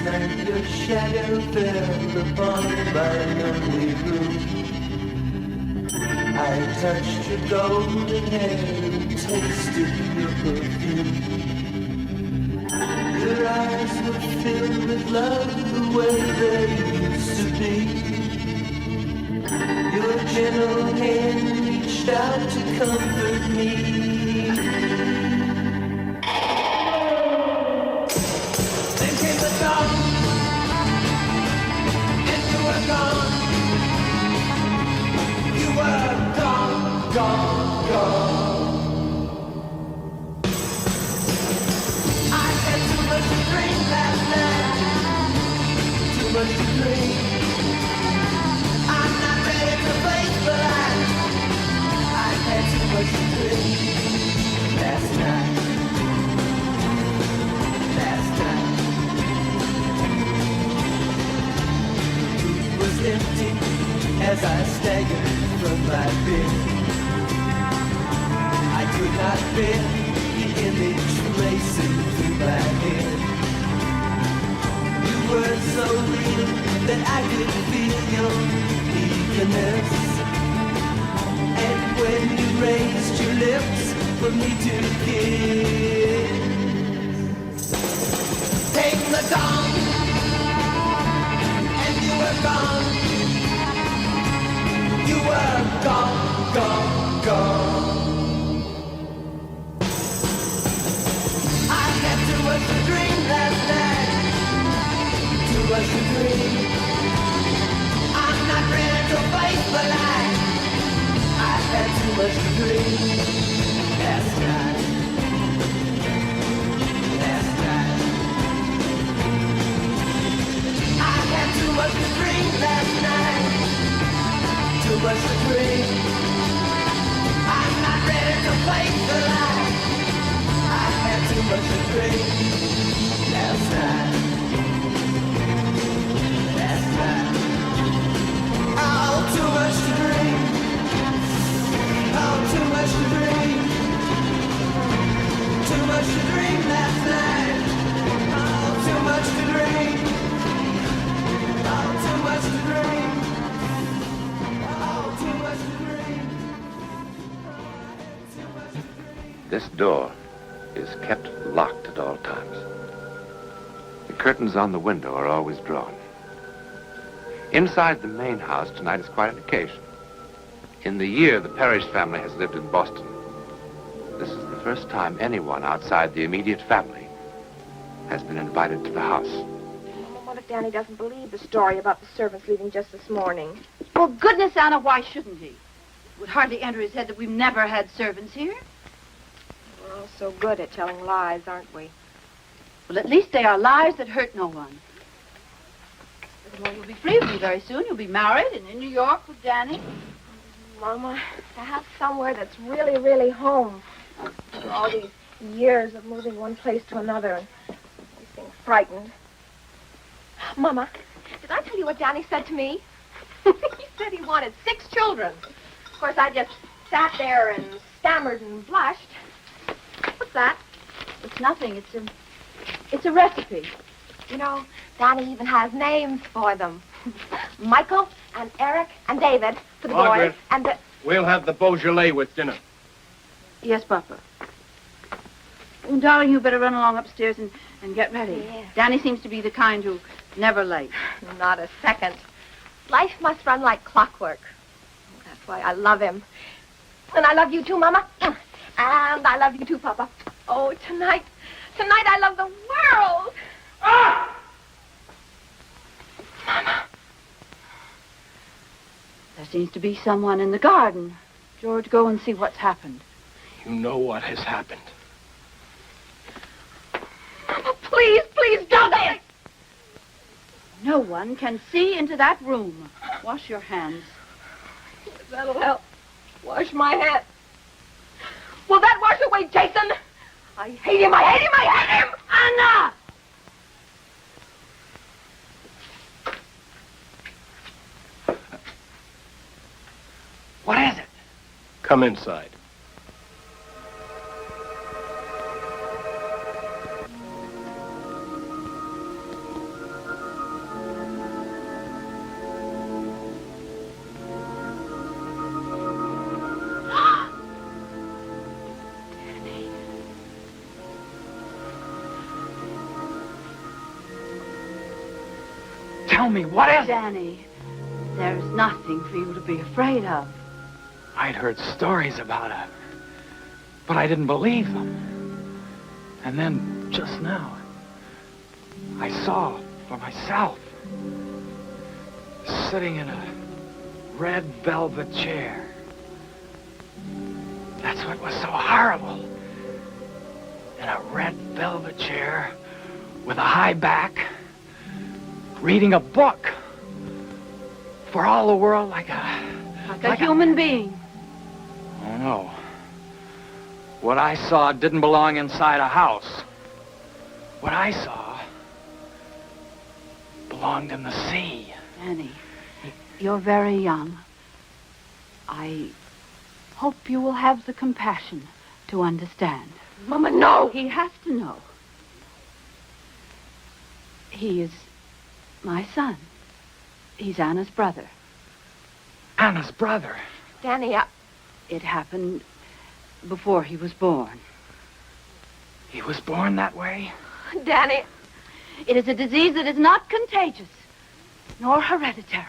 and your shadow fell upon my lonely room. I touched your golden hair and tasted your perfume. Your eyes were filled with love the way they used to be. Your gentle hand reached out to comfort me. Then came the dawn, and you were gone. You were gone, gone, gone. I had too much to drink last night, too much to drink. I'm not ready to face the light. I had too much to drink last night. Last night. The room was empty as I staggered from my bed. I could not bear the image racing through my head. You were so real that I could feel your eagerness. And when you raised your lips for me to kiss, came the dawn, and you were gone. You were gone, gone, gone. I had too much to drink last night, too much to drink. I'm not ready to face the light. I had too much to drink last night, last night. I had too much to drink last night, too much to drink. I'm not ready to face the light. I had too much to drink last night, last night. Oh, too much to drink. Oh, too much to drink. Too much to drink last night. Oh, too much to drink. Oh, too much to drink. This door is kept locked at all times. The curtains on the window are always drawn. Inside the main house tonight is quite an occasion. In the year the Parrish family has lived in Boston, this is the first time anyone outside the immediate family has been invited to the house. What if Danny doesn't believe the story about the servants leaving just this morning? Well, goodness, Anna, why shouldn't he? It would hardly enter his head that we've never had servants here. We're all so good at telling lies, aren't we? Well, at least they are lies that hurt no one. Well, you'll be free of me very soon. You'll be married and in New York with Danny. Mama, to have somewhere that's really, really home. After all these years of moving one place to another and being frightened. Mama, did I tell you what Danny said to me? He said he wanted 6 children. Of course, I just sat there and stammered and blushed. What's that? It's nothing. It's a recipe. You know, Danny even has names for them. Michael and Eric and David for the Margaret, boys. And the... We'll have the Beaujolais with dinner. Yes, Papa. Oh, darling, you better run along upstairs and get ready. Yes. Danny seems to be the kind who never late. Not a second. Life must run like clockwork. That's why I love him. And I love you too, Mama. And I love you too, Papa. Oh, tonight I love the world. Ah! Mama. There seems to be someone in the garden. George, go and see what's happened. You know what has happened. Mama, please, please don't. No one can see into that room. Wash your hands. That'll help. Wash my hands. Will that wash away Jason? I hate him, I hate him, I hate him! Anna! What is it? Come inside. Tell me, what is it? Danny, there's nothing for you to be afraid of. I'd heard stories about her, but I didn't believe them. And then, just now, I saw for myself, sitting in a red velvet chair. That's what was so horrible. In a red velvet chair with a high back, reading a book. For all the world like a human being. Oh, no. What I saw didn't belong inside a house. What I saw belonged in the sea. Danny, you're very young. I hope you will have the compassion to understand. Mama, no! He has to know. He is my son. He's Anna's brother. Anna's brother? Danny, It happened before he was born. He was born that way? Danny. It is a disease that is not contagious, nor hereditary.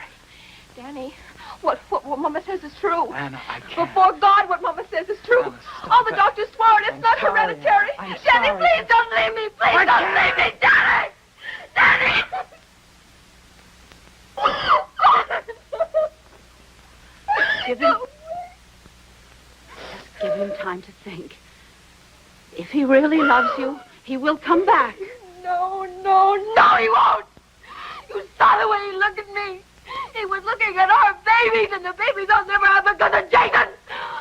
Danny, what Mama says is true. Anna, I can't. Before God, what Mama says is true. Anna, stop All the it. doctors swear it. It's I'm not sorry. hereditary. I'm Danny, sorry. please don't leave me. Please don't leave me, Danny. Danny. Give him time to think. If he really loves you, he will come back. No, he won't. You saw the way he looked at me. He was looking at our babies, and the babies I'll never have because of Jason.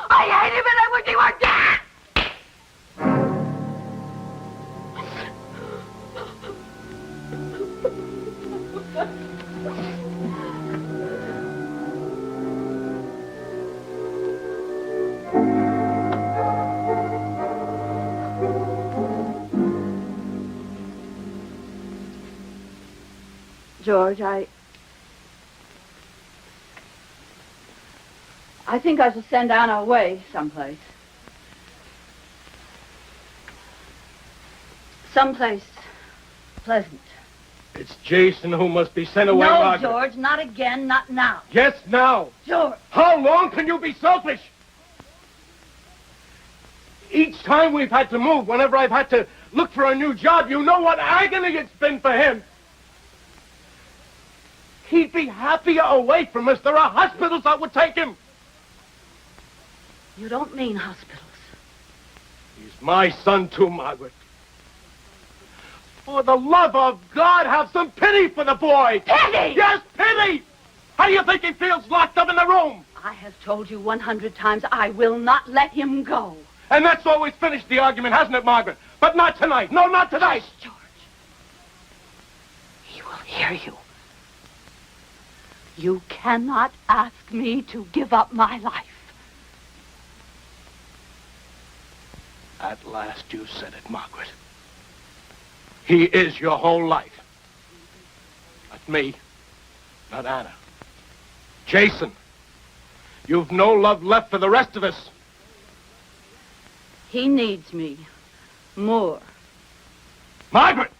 I hate him, and I wish he were dead. George, I think I shall send Anna away someplace. Someplace pleasant. It's Jason who must be sent away, No, Margaret. George, not again, not now. Yes, now. George. How long can you be selfish? Each time we've had to move, whenever I've had to look for a new job, you know what agony it's been for him. He'd be happier away from us. There are hospitals that would take him. You don't mean hospitals. He's my son, too, Margaret. For the love of God, have some pity for the boy. Pity? Yes, pity! How do you think he feels locked up in the room? I have told you 100 times I will not let him go. And that's always finished the argument, hasn't it, Margaret? But not tonight. No, not tonight. Hush, George. He will hear you. You cannot ask me to give up my life. At last you said it, Margaret. He is your whole life. Not me. Not Anna. Jason. You've no love left for the rest of us. He needs me more. Margaret!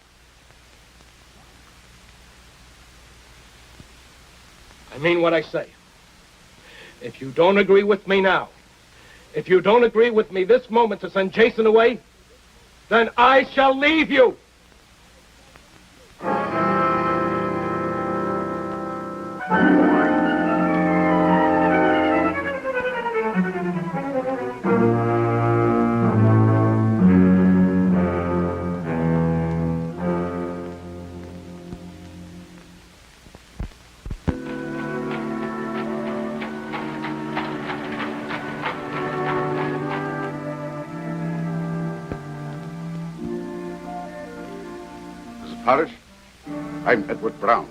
I mean what I say. If you don't agree with me now, if you don't agree with me this moment to send Jason away, then I shall leave you. Parrish, I'm Edward Brown.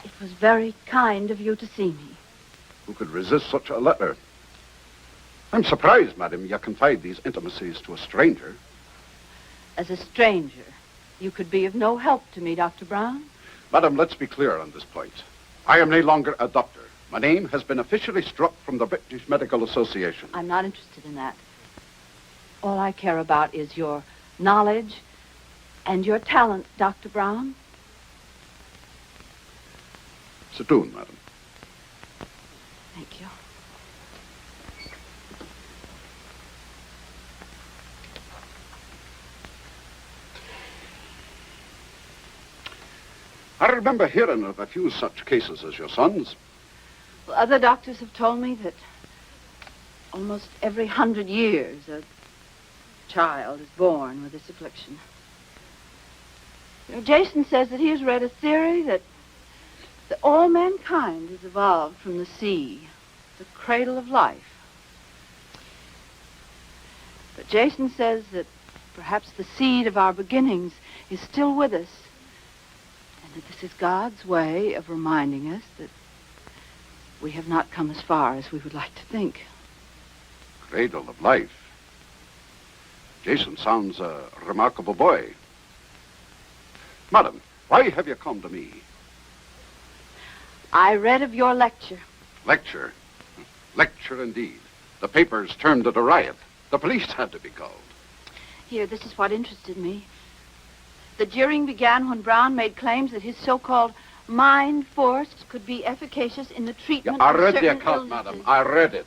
It was very kind of you to see me. Who could resist such a letter? I'm surprised, madam, you confide these intimacies to a stranger. As a stranger, you could be of no help to me, Dr. Brown. Madam, let's be clear on this point. I am no longer a doctor. My name has been officially struck from the British Medical Association. I'm not interested in that. All I care about is your knowledge and your talent, Dr. Brown. Sit down, madam. Thank you. I remember hearing of a few such cases as your son's. Well, other doctors have told me that almost every 100 years a child is born with this affliction. You know, Jason says that he has read a theory that all mankind has evolved from the sea, the cradle of life. But Jason says that perhaps the seed of our beginnings is still with us, and that this is God's way of reminding us that we have not come as far as we would like to think. Cradle of life. Jason sounds a remarkable boy. Madam, why have you come to me? I read of your lecture. Lecture? Lecture indeed. The papers termed it a riot. The police had to be called. Here, this is what interested me. The jeering began when Brown made claims that his so-called mind force could be efficacious in the treatment I of read the certain account, illnesses, madam. I read it.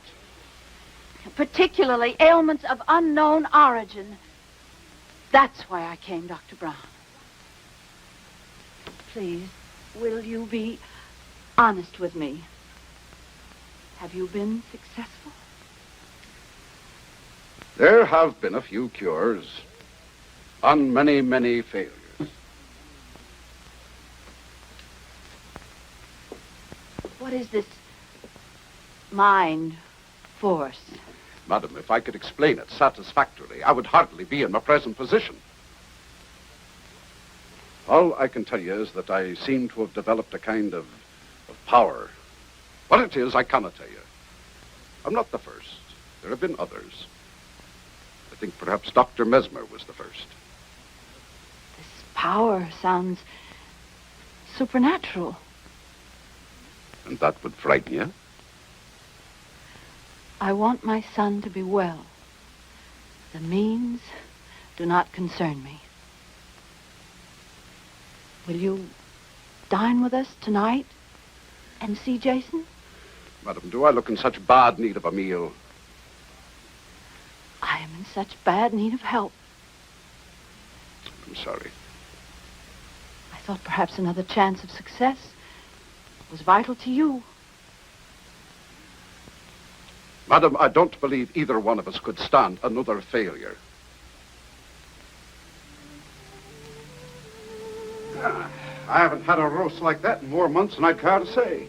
particularly ailments of unknown origin. That's why I came, Dr. Brown. Please, will you be honest with me? Have you been successful? There have been a few cures and many, many failures. What is this mind force? Madam, if I could explain it satisfactorily, I would hardly be in my present position. All I can tell you is that I seem to have developed a kind of power. What it is, I cannot tell you. I'm not the first. There have been others. I think perhaps Dr. Mesmer was the first. This power sounds supernatural. And that would frighten you? I want my son to be well. The means do not concern me. Will you dine with us tonight and see Jason? Madam, do I look in such bad need of a meal? I am in such bad need of help. I'm sorry. I thought perhaps another chance of success was vital to you. Madam, I don't believe either one of us could stand another failure. I haven't had a roast like that in more months than I'd care to say.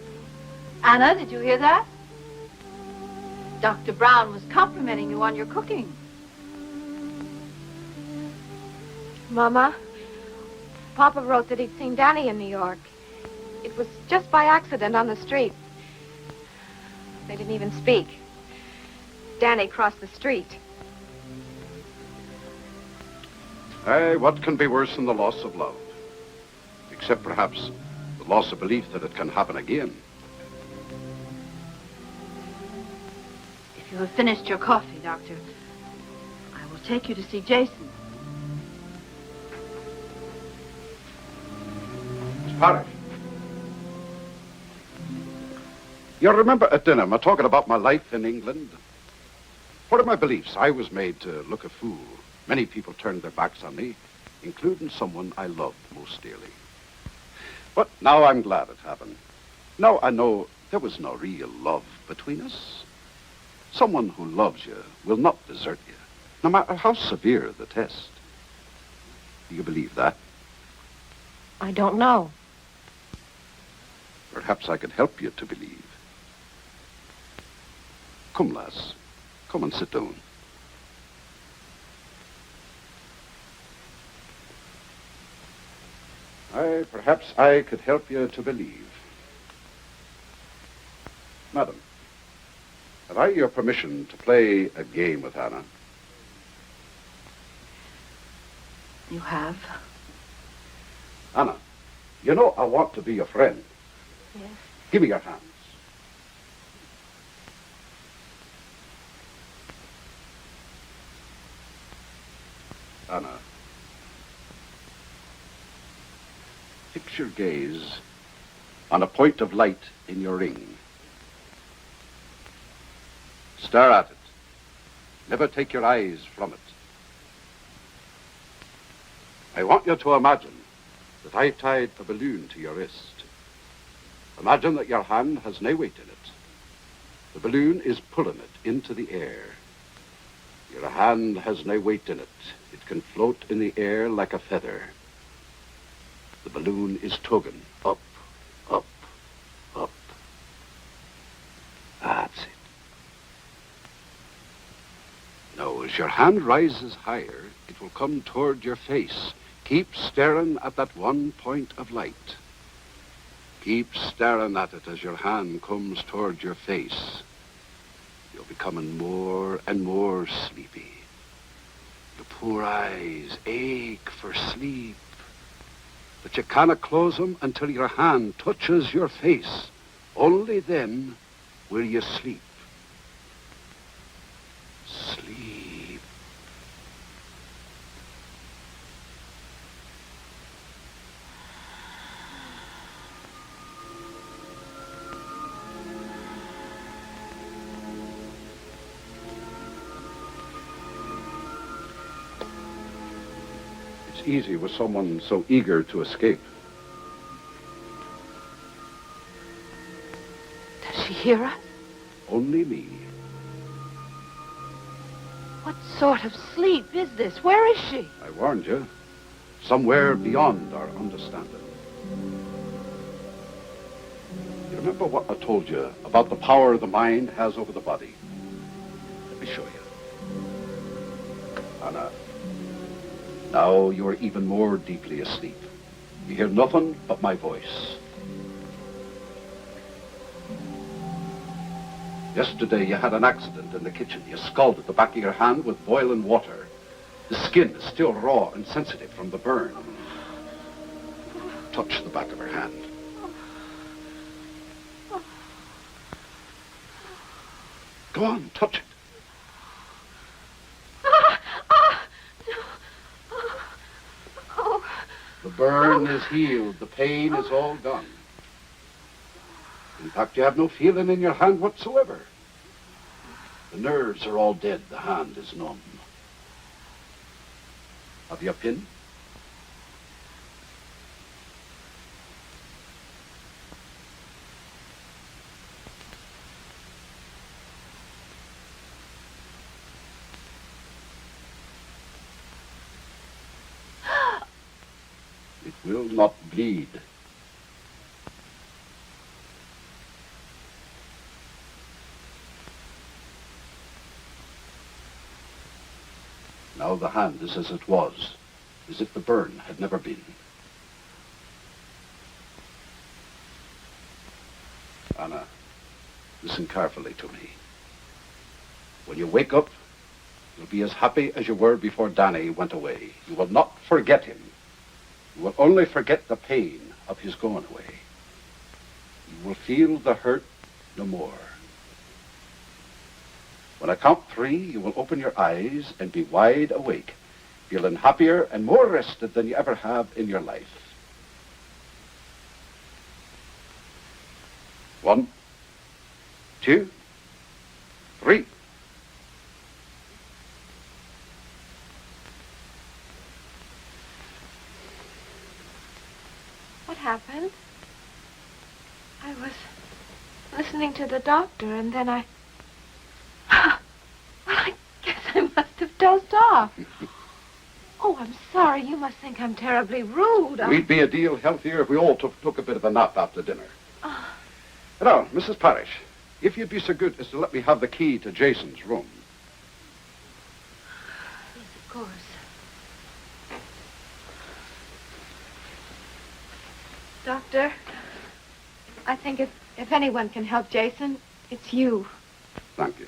Anna, did you hear that? Dr. Brown was complimenting you on your cooking. Mama, Papa wrote that he'd seen Danny in New York. It was just by accident on the street. They didn't even speak. Danny crossed the street. Aye, what can be worse than the loss of love? Except perhaps the loss of belief that it can happen again. If you have finished your coffee, Doctor, I will take you to see Jason. Miss Parrish. You remember at dinner me talking about my life in England? What are my beliefs? I was made to look a fool. Many people turned their backs on me, including someone I loved most dearly. But now I'm glad it happened. Now I know there was no real love between us. Someone who loves you will not desert you, no matter how severe the test. Do you believe that? I don't know. Perhaps I could help you to believe. Come, lass. Come and sit down. Perhaps I could help you to believe. Madam, have I your permission to play a game with Anna? You have? Anna, you know I want to be your friend. Yes. Give me your hands. Anna, fix your gaze on a point of light in your ring. Stare at it. Never take your eyes from it. I want you to imagine that I tied a balloon to your wrist. Imagine that your hand has no weight in it. The balloon is pulling it into the air. Your hand has no weight in it. It can float in the air like a feather. The balloon is tugging up, up, up. That's it. Now, as your hand rises higher, it will come toward your face. Keep staring at that one point of light. Keep staring at it as your hand comes toward your face. You're becoming more and more sleepy. Your poor eyes ache for sleep. But you cannot close them until your hand touches your face. Only then will you sleep. Sleep. It's easy with someone so eager to escape. Does she hear us? Only me. What sort of sleep is this? Where is she? I warned you. Somewhere beyond our understanding. You remember what I told you about the power the mind has over the body? Let me show you. Anna, now you are even more deeply asleep. You hear nothing but my voice. Yesterday you had an accident in the kitchen. You scalded the back of your hand with boiling water. The skin is still raw and sensitive from the burn. Touch the back of her hand. Go on, touch it. The burn is healed. The pain is all gone. In fact, you have no feeling in your hand whatsoever. The nerves are all dead. The hand is numb. Have you a pin? It will not bleed. Now the hand is as it was, as if the burn had never been. Anna, listen carefully to me. When you wake up, you'll be as happy as you were before Danny went away. You will not forget him. You will only forget the pain of his going away. You will feel the hurt no more. When I count 3, you will open your eyes and be wide awake, feeling happier and more rested than you ever have in your life. 1, 2, 3. What happened? I was listening to the doctor, and then I... Well, I guess I must have dozed off. Oh, I'm sorry. You must think I'm terribly rude. We'd be a deal healthier if we all took a bit of a nap after dinner. Now, Mrs. Parrish, if you'd be so good as to let me have the key to Jason's room. Yes, of course. Doctor, I think if anyone can help Jason, it's you. Thank you.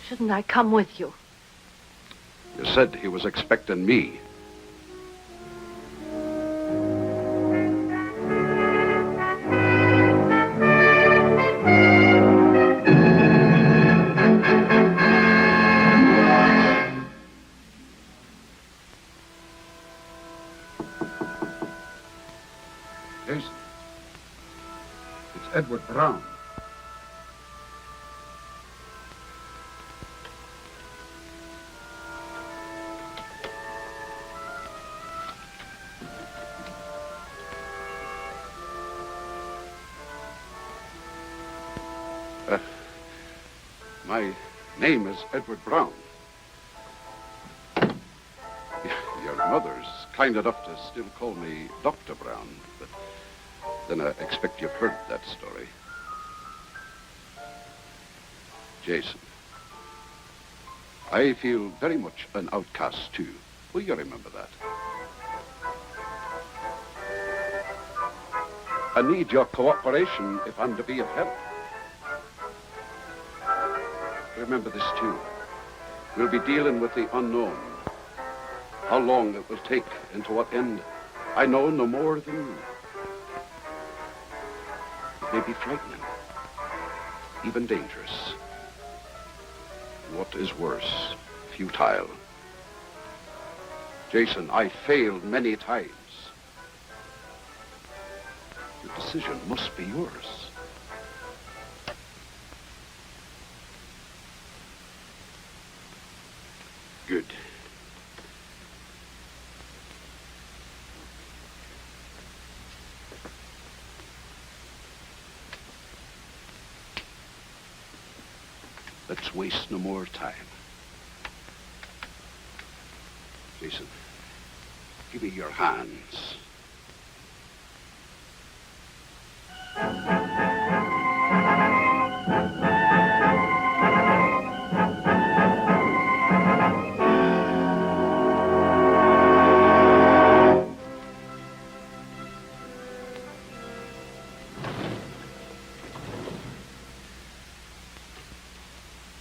Shouldn't I come with you? You said he was expecting me. My name is Edward Brown. Your mother's kind enough to still call me Dr. Brown, but then I expect you've heard that story. Jason, I feel very much an outcast, too. Will you remember that? I need your cooperation if I'm to be of help. Remember this, too. We'll be dealing with the unknown. How long it will take and to what end, I know no more than you. It may be frightening, even dangerous. What is worse, futile. Jason, I failed many times. The decision must be yours. Good. Let's waste no more time. Jason, give me your hands.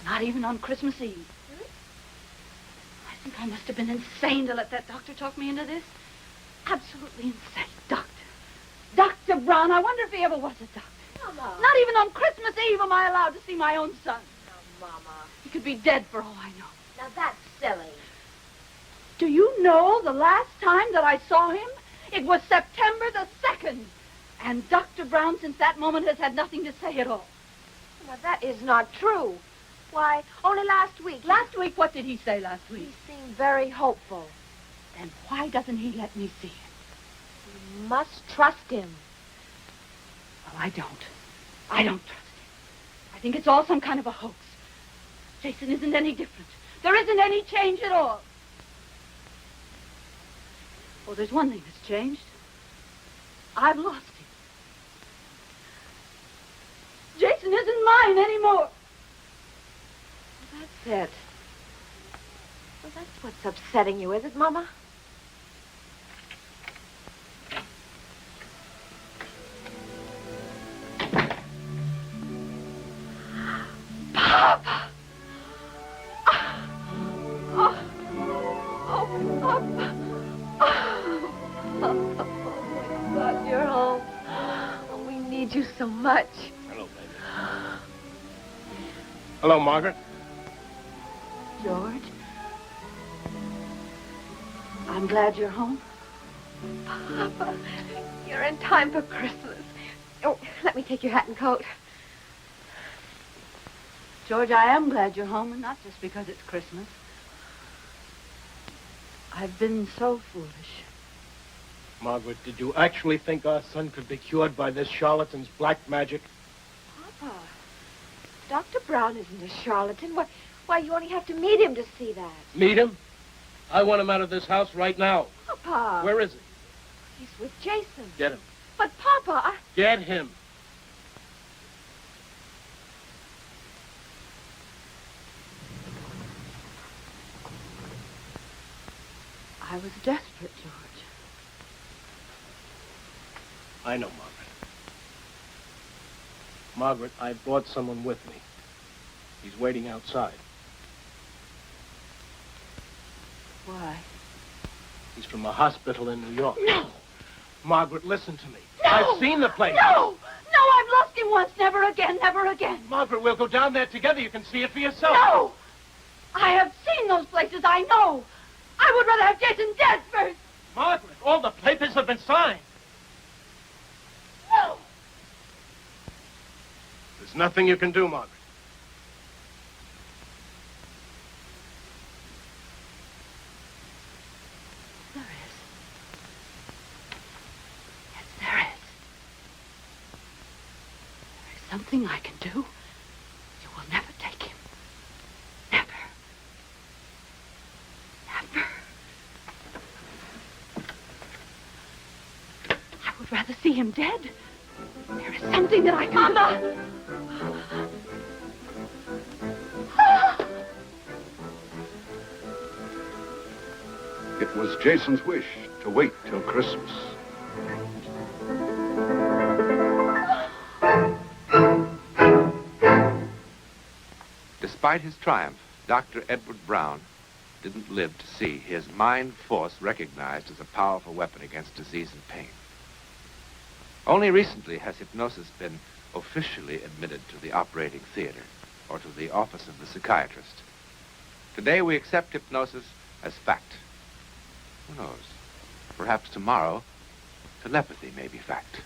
Not even on Christmas Eve. I think I must have been insane to let that doctor talk me into this. Absolutely insane. Dr. Brown, I wonder if he ever was a doctor. Mama. Not even on Christmas Eve am I allowed to see my own son. Now, Mama. He could be dead for all I know. Now, that's silly. Do you know the last time that I saw him? It was September the 2nd. And Dr. Brown, since that moment, has had nothing to say at all. Now, that is not true. Why, only last week. Last week, what did he say last He week? seemed very hopeful. Then why doesn't he let me see him? You must trust him. Well, I don't. I don't trust him. I think it's all some kind of a hoax. Jason isn't any different. There isn't any change at all. Oh, there's one thing that's changed. I've lost him. Jason isn't mine anymore. That's it. Well, that's what's upsetting you, is it, Mama? Papa! Oh, Papa! Oh, my God, you're home. Oh, we need you so much. Hello, baby. Hello, Margaret. George, I'm glad you're home. Papa, you're in time for Christmas. Oh, let me take your hat and coat. George, I am glad you're home, and not just because it's Christmas. I've been so foolish. Margaret, did you actually think our son could be cured by this charlatan's black magic? Papa, Dr. Brown isn't a charlatan. Why, you only have to meet him to see that. Meet him? I want him out of this house right now. Papa. Where is he? He's with Jason. Get him. But, Papa, Get him. I was desperate, George. I know, Margaret. Margaret, I brought someone with me. He's waiting outside. Why? He's from a hospital in New York. No! Margaret, listen to me. No! I've seen the place. No! No, I've lost him once. Never again, never again. Margaret, we'll go down there together. You can see it for yourself. No! I have seen those places. I know. I would rather have Jason dead first. Margaret, all the papers have been signed. No! There's nothing you can do, Margaret. There is. Yes, there is. There is something I can do. You will never take him. rather see him dead. There is something that I can... Mama! It was Jason's wish to wait till Christmas. Despite his triumph, Dr. Edward Brown didn't live to see his mind force recognized as a powerful weapon against disease and pain. Only recently has hypnosis been officially admitted to the operating theater or to the office of the psychiatrist. Today we accept hypnosis as fact. Who knows? Perhaps tomorrow, telepathy may be fact.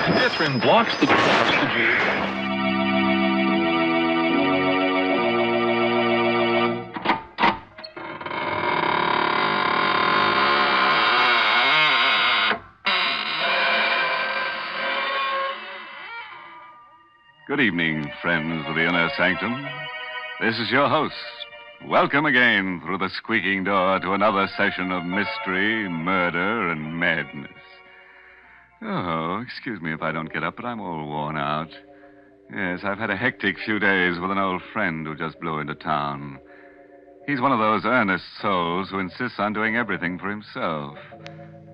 Catherine blocks the oxygen. Good evening, friends of the Inner Sanctum. This is your host. Welcome again through the squeaking door to another session of mystery, murder, and madness. Oh, excuse me if I don't get up, but I'm all worn out. Yes, I've had a hectic few days with an old friend who just blew into town. He's one of those earnest souls who insists on doing everything for himself.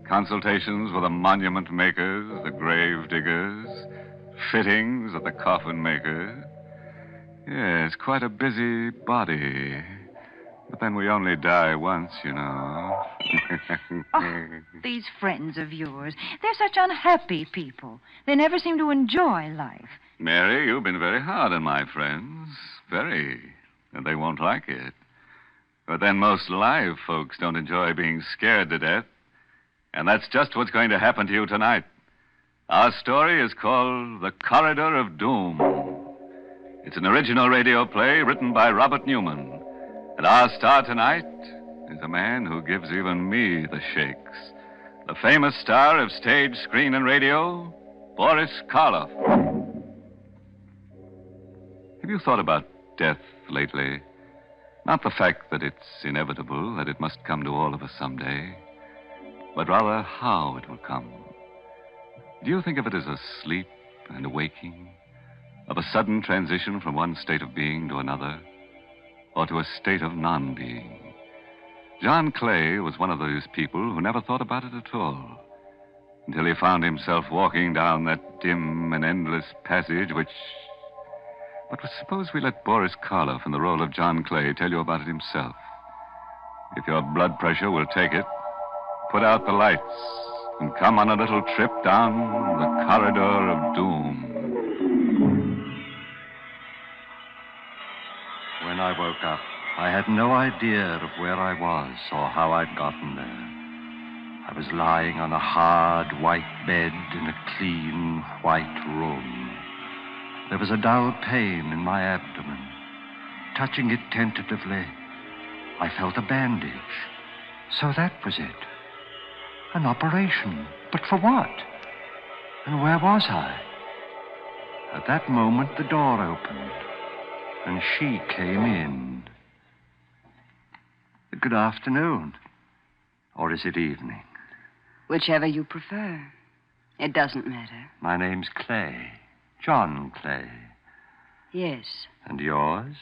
Consultations with the monument makers, the grave diggers, fittings at the coffin maker. Yes, quite a busy body. But then we only die once, you know. Oh, these friends of yours, they're such unhappy people. They never seem to enjoy life. Mary, you've been very hard on my friends. Very. And they won't like it. But then most live folks don't enjoy being scared to death. And that's just what's going to happen to you tonight. Our story is called The Corridor of Doom. It's an original radio play written by Robert Newman. And our star tonight is a man who gives even me the shakes. The famous star of stage, screen, and radio, Boris Karloff. Have you thought about death lately? Not the fact that it's inevitable, that it must come to all of us someday, but rather how it will come. Do you think of it as a sleep and a waking? Of a sudden transition from one state of being to another? Or to a state of non-being? John Clay was one of those people who never thought about it at all, until he found himself walking down that dim and endless passage which... But suppose we let Boris Karloff in the role of John Clay tell you about it himself. If your blood pressure will take it, put out the lights and come on a little trip down the corridor of doom. When I woke up, I had no idea of where I was or how I'd gotten there. I was lying on a hard, white bed in a clean, white room. There was a dull pain in my abdomen. Touching it tentatively, I felt a bandage. So that was it. An operation. But for what? And where was I? At that moment, the door opened, and she came in. Good afternoon. Or is it evening? Whichever you prefer. It doesn't matter. My name's Clay. John Clay. Yes. And yours?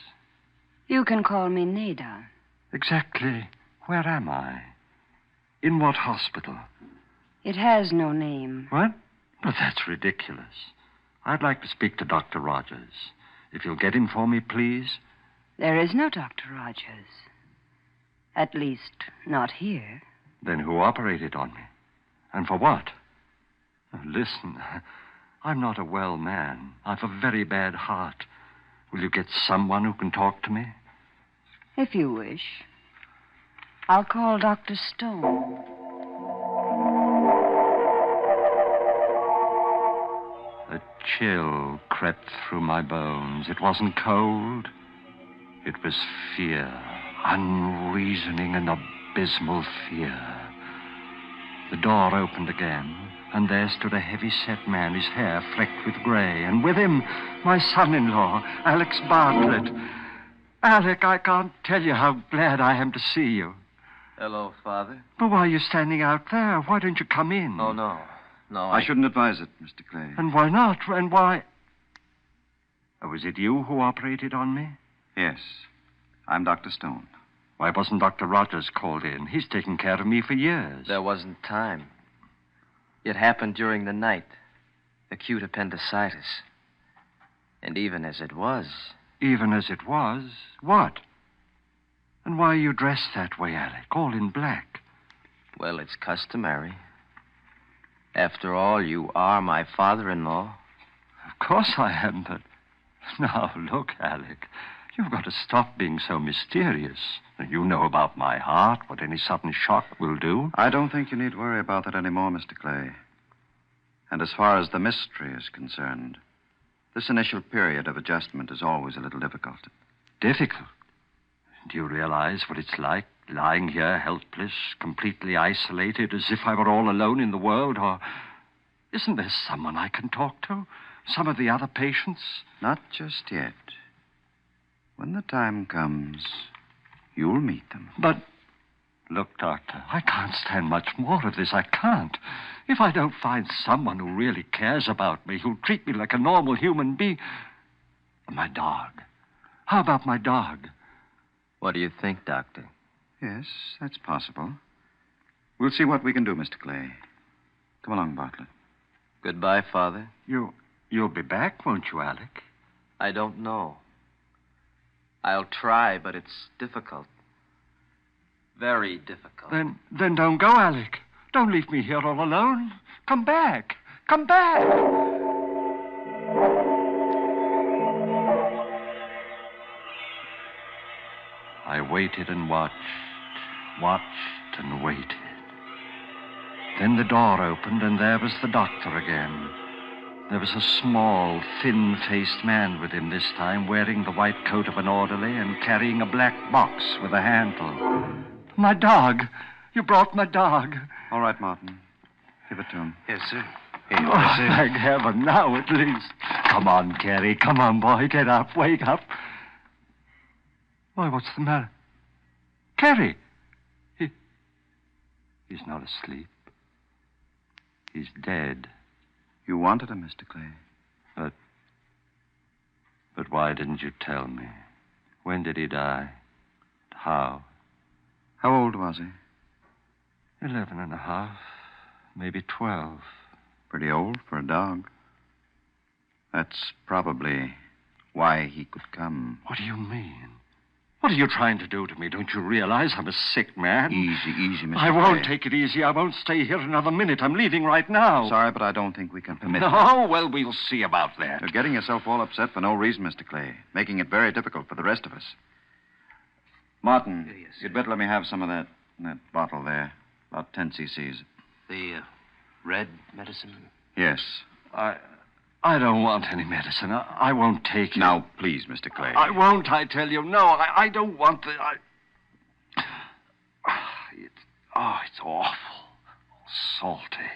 You can call me Nada. Exactly. Where am I? In what hospital? It has no name. What? But that's ridiculous. I'd like to speak to Dr. Rogers. If you'll get him for me, please. There is no Dr. Rogers. At least, not here. Then who operated on me? And for what? Listen, I'm not a well man. I've a very bad heart. Will you get someone who can talk to me? If you wish. I'll call Dr. Stone. A chill crept through my bones. It wasn't cold. It was fear, unreasoning and abysmal fear. The door opened again, and there stood a heavy-set man, his hair flecked with gray, and with him, my son-in-law, Alex Bartlett. Alec, I can't tell you how glad I am to see you. Hello, Father. But why are you standing out there? Why don't you come in? Oh, no. No, I shouldn't advise it, Mr. Clay. And why not? And why... Oh, was it you who operated on me? Yes. I'm Dr. Stone. Why wasn't Dr. Rogers called in? He's taken care of me for years. There wasn't time. It happened during the night. Acute appendicitis. And even as it was... Even as it was? What? And why are you dressed that way, Alec? All in black. Well, it's customary. After all, you are my father-in-law. Of course I am, but... Now, look, Alec. You've got to stop being so mysterious. You know about my heart, what any sudden shock will do. I don't think you need worry about that anymore, Mr. Clay. And as far as the mystery is concerned, this initial period of adjustment is always a little difficult. Difficult? Do you realize what it's like, lying here helpless, completely isolated, as if I were all alone in the world? Or isn't there someone I can talk to? Some of the other patients? Not just yet. When the time comes, you'll meet them. But, look, Doctor, I can't stand much more of this. I can't. If I don't find someone who really cares about me, who'll treat me like a normal human being... My dog. How about my dog? What do you think, Doctor? Yes, that's possible. We'll see what we can do, Mr. Clay. Come along, Bartlett. Goodbye, Father. You'll be back, won't you, Alec? I don't know. I'll try, but it's difficult. Very difficult. Then don't go, Alec. Don't leave me here all alone. Come back. Come back. I waited and watched and waited. Then the door opened, and there was the doctor again. There was a small, thin-faced man with him this time, wearing the white coat of an orderly and carrying a black box with a handle. My dog! You brought my dog. All right, Martin. Give it to him. Yes, sir. Here, thank heaven, now at least. Come on, Carrie. Come on, boy. Get up. Wake up. Why, what's the matter? Carrie! He's not asleep. He's dead. You wanted him, Mr. Clay. But why didn't you tell me? When did he die? How? How old was he? 11 and a half, maybe 12. Pretty old for a dog. That's probably why he could come. What do you mean? What are you trying to do to me? Don't you realize I'm a sick man? Easy, Mr. I won't Clay. take it easy. I won't stay here another minute. I'm leaving right now. Sorry, but I don't think we can permit No, well, we'll see about that. You're getting yourself all upset for no reason, Mr. Clay, making it very difficult for the rest of us. Martin, Yes, sir. you'd better let me have some of that bottle there. About 10 cc's. The red medicine? Yes. I don't want any medicine. I won't take it. Now, please, Mr. Clay. I won't, I tell you. No, I don't want the... It's awful. Salty.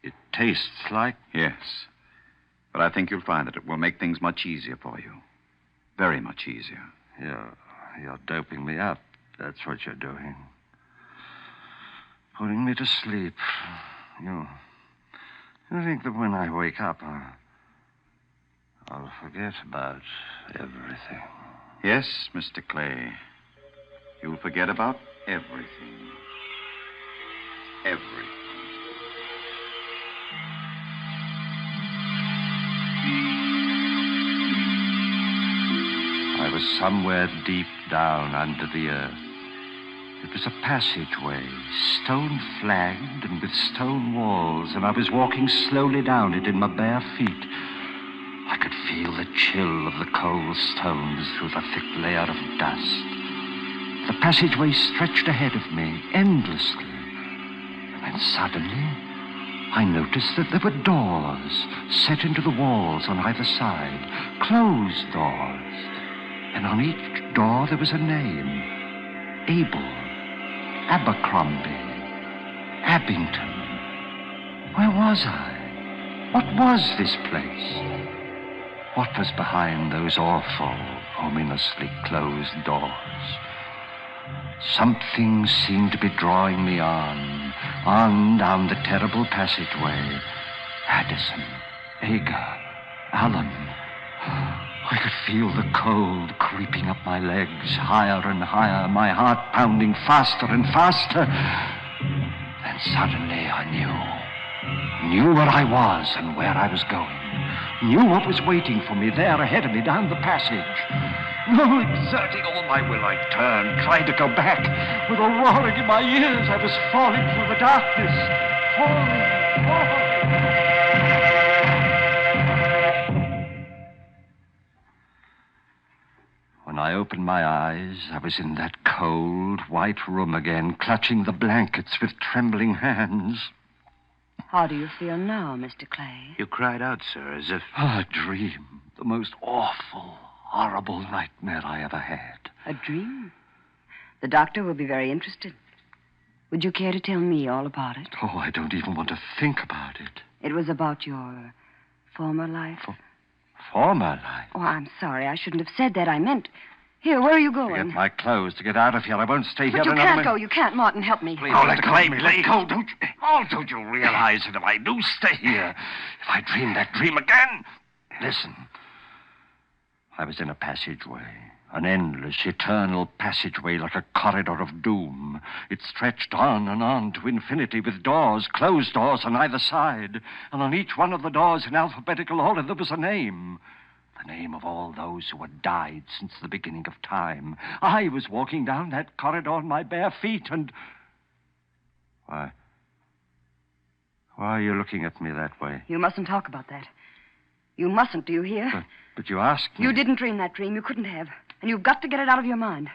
It tastes like... Yes. But I think you'll find that it will make things much easier for you. Very much easier. You're doping me up. That's what you're doing. Putting me to sleep. You think that when I wake up, I'll forget about everything. Yes, Mr. Clay. You'll forget about everything. Everything. somewhere deep down under the earth. It was a passageway, stone-flagged and with stone walls, and I was walking slowly down it in my bare feet. I could feel the chill of the cold stones through the thick layer of dust. The passageway stretched ahead of me, endlessly. And then suddenly, I noticed that there were doors set into the walls on either side, closed doors. And on each door there was a name. Abel, Abercrombie, Abington. Where was I? What was this place? What was behind those awful, ominously closed doors? Something seemed to be drawing me on down the terrible passageway. Addison, Agar, Allen. I could feel the cold creeping up my legs, higher and higher, my heart pounding faster and faster. Then suddenly I knew where I was and where I was going, knew what was waiting for me there ahead of me down the passage. No, exerting all my will, I turned, tried to go back. With a roaring in my ears, I was falling through the darkness. Falling. When I opened my eyes, I was in that cold, white room again, clutching the blankets with trembling hands. How do you feel now, Mr. Clay? You cried out, sir, as if... A dream. The most awful, horrible nightmare I ever had. A dream? The doctor will be very interested. Would you care to tell me all about it? Oh, I don't even want to think about it. It was about your former life? Former life? Oh, I'm sorry. I shouldn't have said that. I meant... Here, where are you going? To get my clothes, to get out of here. I won't stay here But you another can't minute. go. You can't. Martin, help me. Please, let go of me. Let go. Don't you realize that if I do stay here, if I dream that dream again... Listen. I was in a passageway. An endless, eternal passageway like a corridor of doom. It stretched on and on to infinity with doors, closed doors on either side. And on each one of the doors in alphabetical order there was a name. The name of all those who had died since the beginning of time. I was walking down that corridor on my bare feet and... Why are you looking at me that way? You mustn't talk about that. You mustn't, do you hear? But you asked me. You didn't dream that dream. You couldn't have. And you've got to get it out of your mind.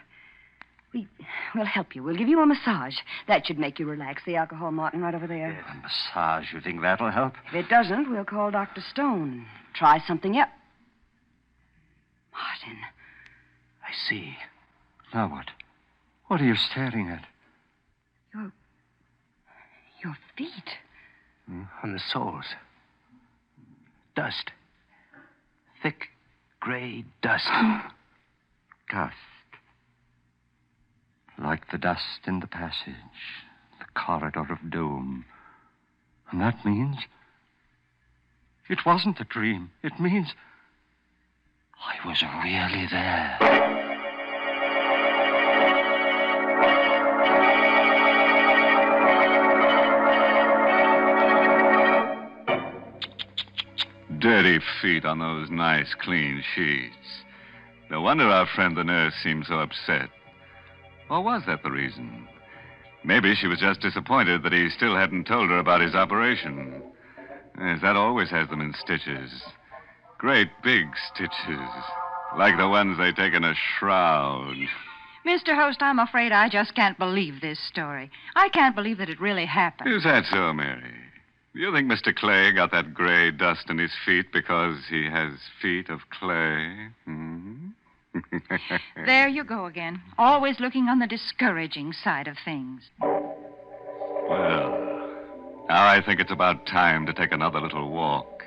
We'll help you. We'll give you a massage. That should make you relax. The alcohol, Martin, right over there. A massage, you think that'll help? If it doesn't, we'll call Dr. Stone. Try something else. Martin. I see. Now what? What are you staring at? Your feet. On the soles. Dust. Thick, gray dust. Dust. Like the dust in the passage. The corridor of doom. And that means... It wasn't a dream. It means... I was really there. Dirty feet on those nice, clean sheets. No wonder our friend the nurse seemed so upset. Or was that the reason? Maybe she was just disappointed that he still hadn't told her about his operation. Yes, that always has them in stitches. Great big stitches. Like the ones they take in a shroud. Mr. Host, I'm afraid I just can't believe this story. I can't believe that it really happened. Is that so, Mary? Do you think Mr. Clay got that gray dust in his feet because he has feet of clay? Hmm? There you go again. Always looking on the discouraging side of things. Well, now I think it's about time to take another little walk.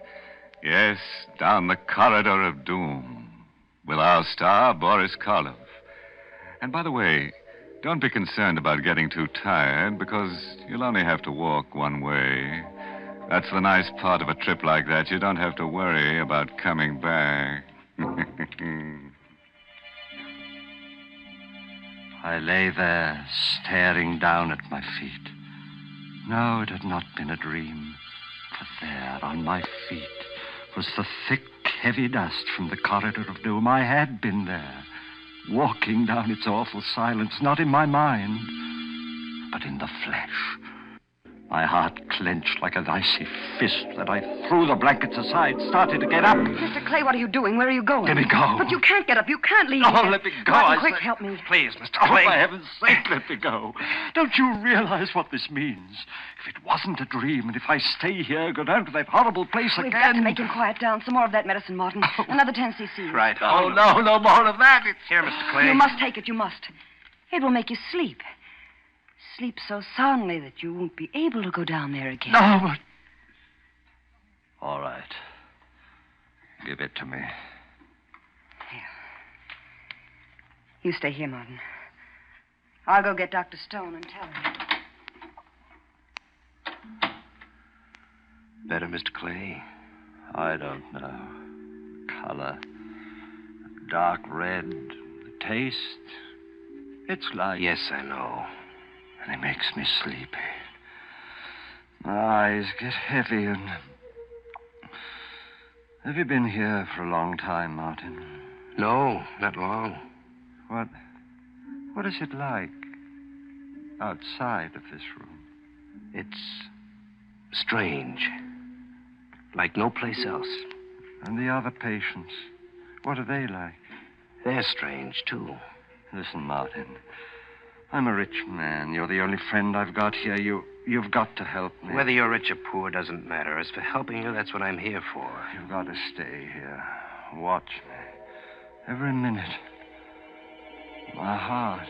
Yes, down the corridor of doom with our star, Boris Karloff. And by the way, don't be concerned about getting too tired, because you'll only have to walk one way. That's the nice part of a trip like that. You don't have to worry about coming back. I lay there, staring down at my feet. No, it had not been a dream. For there, on my feet, was the thick, heavy dust from the corridor of doom. I had been there. walking down its awful silence, not in my mind, but in the flesh. My heart clenched like an icy fist that I threw the blankets aside, started to get up. Mr. Clay, what are you doing? Where are you going? Let me go. But you can't get up. You can't leave. Oh, let me go. Martin, quick, help me. Please, Mr. Clay. Oh, for heaven's sake, let me go. Don't you realize what this means? If it wasn't a dream, and if I stay here, go down to that horrible place We've again... got to make him quiet down. Some more of that medicine, Martin. Another 10 cc. Right. Oh, no, no more of that. It's here, Mr. Clay. You must take it. You must. It will make you sleep. Sleep so soundly that you won't be able to go down there again. No, but... All right. Give it to me. Here. You stay here, Martin. I'll go get Dr. Stone and tell him. Better, Mr. Clay? I don't know. Color. Dark red. The taste. It's like... Yes, I know. And it makes me sleepy. My eyes get heavy and... Have you been here for a long time, Martin? No, not long. What is it like outside of this room? It's strange. Like no place else. And the other patients, what are they like? They're strange, too. Listen, Martin. I'm a rich man. You're the only friend I've got here. You've got to help me. Whether you're rich or poor doesn't matter. As for helping you, that's what I'm here for. You've got to stay here. Watch me. Every minute. My heart.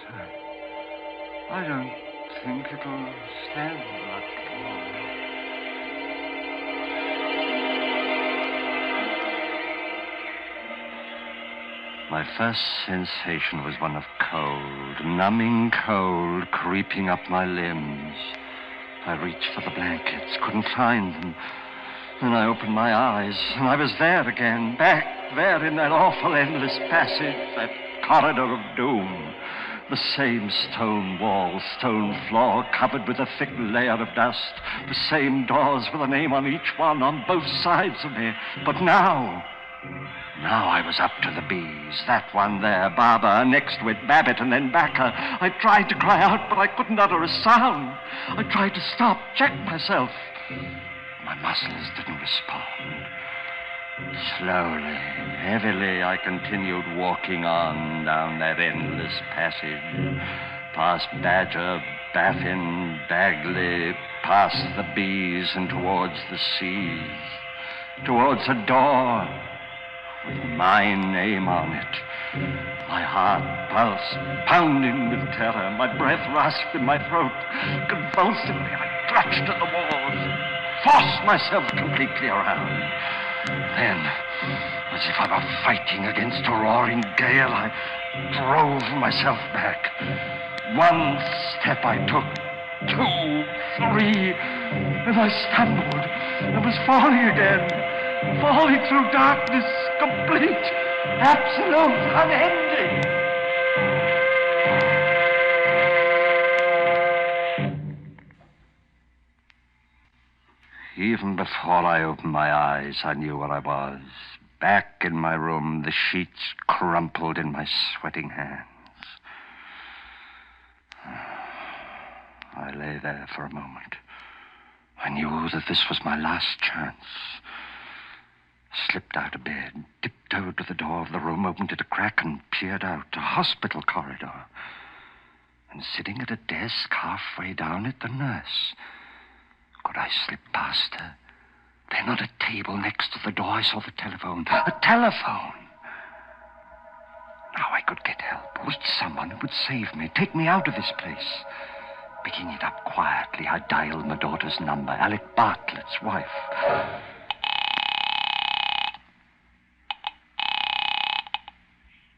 I don't think it'll stand much longer. My first sensation was one of cold, numbing cold, creeping up my limbs. I reached for the blankets, couldn't find them. Then I opened my eyes, and I was there again, back there in that awful endless passage, that corridor of doom. The same stone wall, stone floor, covered with a thick layer of dust. The same doors with a name on each one, on both sides of me. But now I was up to the bees. That one there, Barbara, next to it, Babbitt, and then Backer. I tried to cry out, but I couldn't utter a sound. I tried to stop, check myself. My muscles didn't respond. Slowly, heavily, I continued walking on down that endless passage, past Badger, Baffin, Bagley, past the bees and towards the seas, towards a door with my name on it. My heart pulsed, pounding with terror. My breath rasped in my throat. Convulsively, I clutched at the walls, forced myself completely around. Then, as if I were fighting against a roaring gale, I drove myself back. One step I took, 2, 3, and I stumbled and was falling again. Falling through darkness, complete, absolute, unending. Even before I opened my eyes, I knew where I was. Back in my room, the sheets crumpled in my sweating hands. I lay there for a moment. I knew that this was my last chance. Slipped out of bed, tiptoed to the door of the room, opened it a crack, and peered out, a hospital corridor. And sitting at a desk halfway down it, the nurse. Could I slip past her? Then on a table next to the door, I saw the telephone. A telephone! Now I could get help, reach someone who would save me, take me out of this place. Picking it up quietly, I dialed my daughter's number, Alec Bartlett's wife.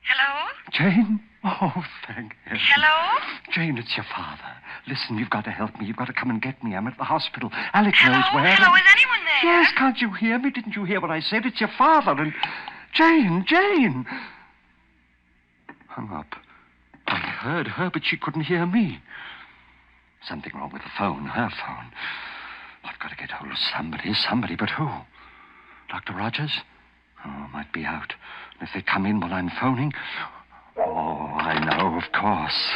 Hello? Jane? Oh, thank heaven. Hello? Jane, it's your father. Listen, you've got to help me. You've got to come and get me. I'm at the hospital. Alec knows where. Hello, is anyone there? Yes, can't you hear me? Didn't you hear what I said? It's your father and... Jane! Hung up. I heard her, but she couldn't hear me. Something wrong with the phone, her phone. I've got to get hold of somebody, but who? Dr. Rogers? Oh, might be out. And if they come in while I'm phoning... Oh, I know, of course.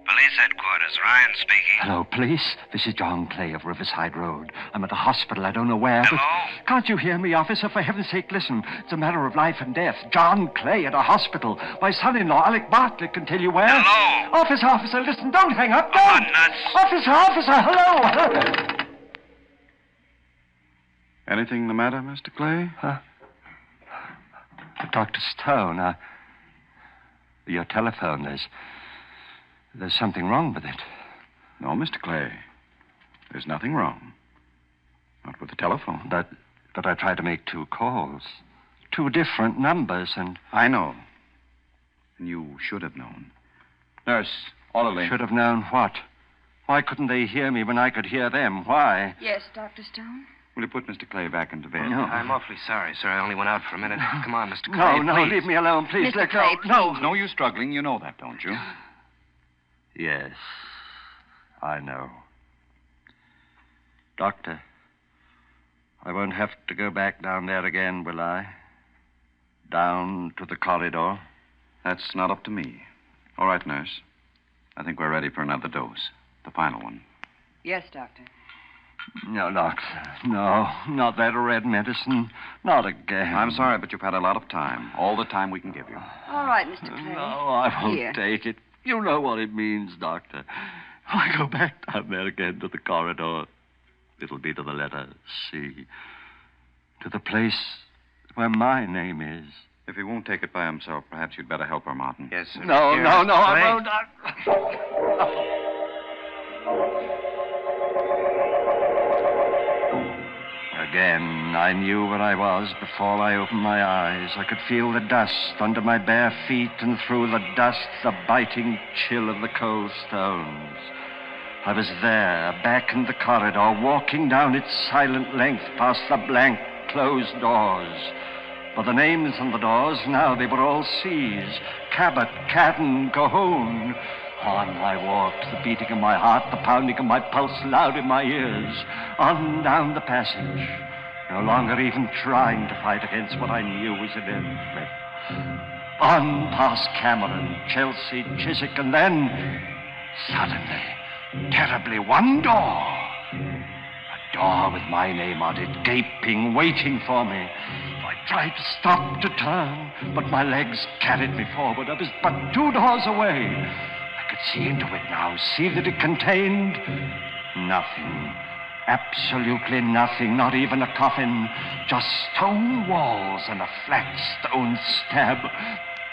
Police headquarters, Ryan speaking. Hello, police. This is John Clay of Riverside Road. I'm at a hospital. I don't know where. Hello? But can't you hear me, officer? For heaven's sake, listen. It's a matter of life and death. John Clay at a hospital. My son-in-law, Alec Bartlett, can tell you where. Hello? Officer, listen. Don't hang up. Don't. Nuts. Officer, hello. Anything the matter, Mr. Clay? Dr. Stone, your telephone, there's something wrong with it. No, Mr. Clay. There's nothing wrong. Not with the telephone. But I tried to make 2 calls. 2 different numbers, and... I know. And you should have known. Nurse, orderly. Should have known what? Why couldn't they hear me when I could hear them? Why? Yes, Dr. Stone? Will you put Mr. Clay back into bed? No. I'm awfully sorry, sir. I only went out for a minute. Come on, Mr. Clay. No, please. leave me alone, please. Mr. Let Clay, go. please. No. No use struggling. You know that, don't you? Yes, I know. Doctor, I won't have to go back down there again, will I? Down to the corridor? That's not up to me. All right, nurse. I think we're ready for another dose. The final one. Yes, Doctor. No, doctor. No, not that red medicine. Not again. I'm sorry, but you've had a lot of time. All the time we can give you. All right, Mr. Clay. No, I won't Here. take it. You know what it means, Doctor. If I go back down there again to the corridor, it'll be to the letter C. To the place where my name is. If he won't take it by himself, perhaps you'd better help her, Martin. Yes, sir. No, Here, no, Mr. no, I Clay. won't. Again, I knew where I was before I opened my eyes. I could feel the dust under my bare feet, and through the dust, the biting chill of the cold stones. I was there, back in the corridor, walking down its silent length past the blank, closed doors. For the names on the doors, now they were all C's. Cabot, Cadden, Cahoon. On I walked, the beating of my heart, the pounding of my pulse loud in my ears. On down the passage, no longer even trying to fight against what I knew was inevitable. On past Cameron, Chelsea, Chiswick, and then, suddenly, terribly, one door. A door with my name on it, gaping, waiting for me. I tried to stop, to turn, but my legs carried me forward. I was but 2 doors away. I could see into it now, see that it contained nothing. Absolutely nothing, not even a coffin. Just stone walls and a flat stone slab.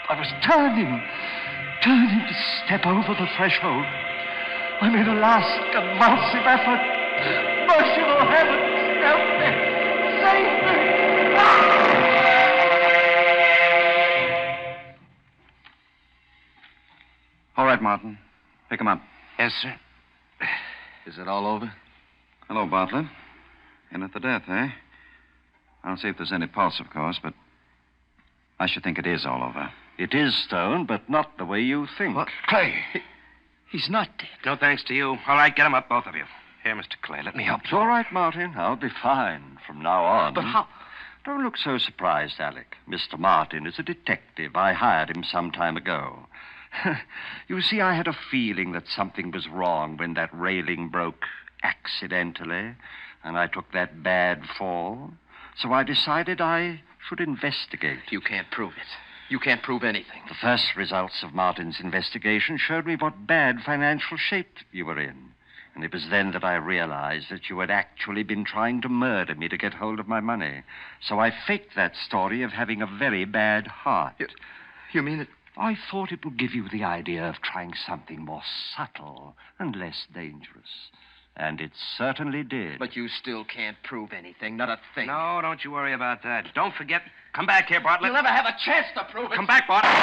I was turning to step over the threshold. I made a last convulsive effort. Merciful heavens, help me! Save me! All right, Martin. Pick him up. Yes, sir. Is it all over? Hello, Bartlett. In at the death, eh? I'll see if there's any pulse, of course, but I should think it is all over. It is Stone, but not the way you think. What? Clay. He's not dead. No thanks to you. All right, get him up, both of you. Here, Mr. Clay, let me help It's you. all right, Martin. I'll be fine from now on. But how? Don't look so surprised, Alec. Mr. Martin is a detective. I hired him some time ago. You see, I had a feeling that something was wrong when that railing broke accidentally, and I took that bad fall. So I decided I should investigate. You can't prove it. You can't prove anything. The first results of Martin's investigation showed me what bad financial shape you were in. And it was then that I realized that you had actually been trying to murder me to get hold of my money. So I faked that story of having a very bad heart. You mean it? I thought it would give you the idea of trying something more subtle and less dangerous. And it certainly did. But you still can't prove anything, not a thing. No, don't you worry about that. Don't forget. Come back here, Bartlett. You'll never have a chance to prove it. Come back, Bartlett.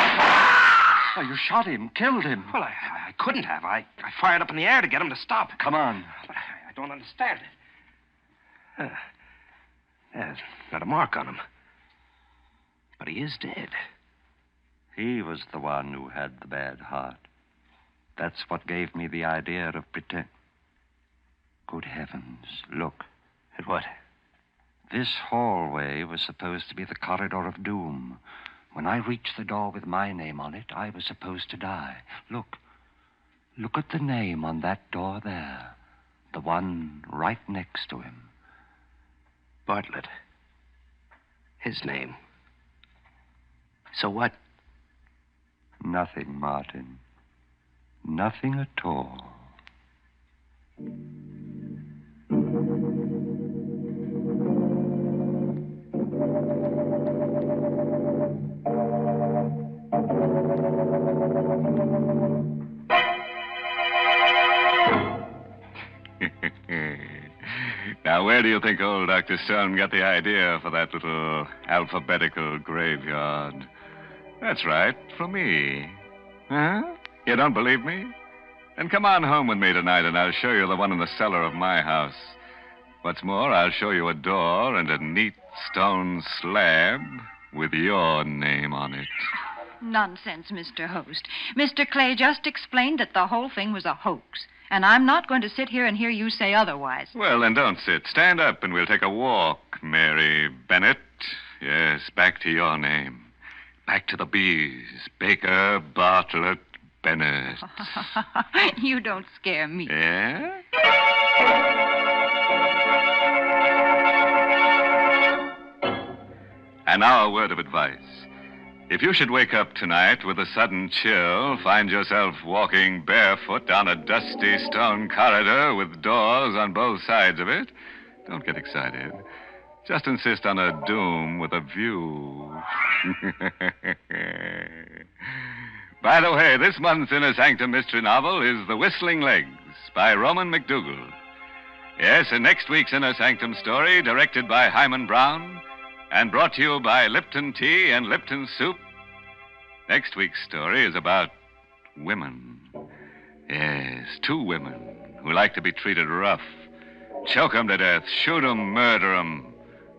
Oh, you shot him, killed him. Well, I couldn't have. I fired up in the air to get him to stop. Come on. But I don't understand it. There's not a mark on him. But he is dead. He was the one who had the bad heart. That's what gave me the idea of pretend. Good heavens, look. And what? This hallway was supposed to be the corridor of doom. When I reached the door with my name on it, I was supposed to die. Look. Look at the name on that door there. The one right next to him. Bartlett. His name. So what? Nothing, Martin. Nothing at all. Now, where do you think old Dr. Stone got the idea for that little alphabetical graveyard? That's right, for me. Huh? You don't believe me? Then come on home with me tonight, and I'll show you the one in the cellar of my house. What's more, I'll show you a door and a neat stone slab with your name on it. Nonsense, Mr. Host. Mr. Clay just explained that the whole thing was a hoax. And I'm not going to sit here and hear you say otherwise. Well, then don't sit. Stand up and we'll take a walk, Mary Bennett. Yes, back to your name. Back to the B's. Baker, Bartlett, Bennett. You don't scare me. Yeah? And now a word of advice. If you should wake up tonight with a sudden chill, find yourself walking barefoot down a dusty stone corridor with doors on both sides of it, don't get excited. Just insist on a doom with a view. By the way, this month's Inner Sanctum mystery novel is The Whistling Legs by Roman McDougal. Yes, and next week's Inner Sanctum story, directed by Hyman Brown, and brought to you by Lipton Tea and Lipton Soup. Next week's story is about women. Yes, 2 women who like to be treated rough. Choke 'em to death, shoot 'em, murder 'em.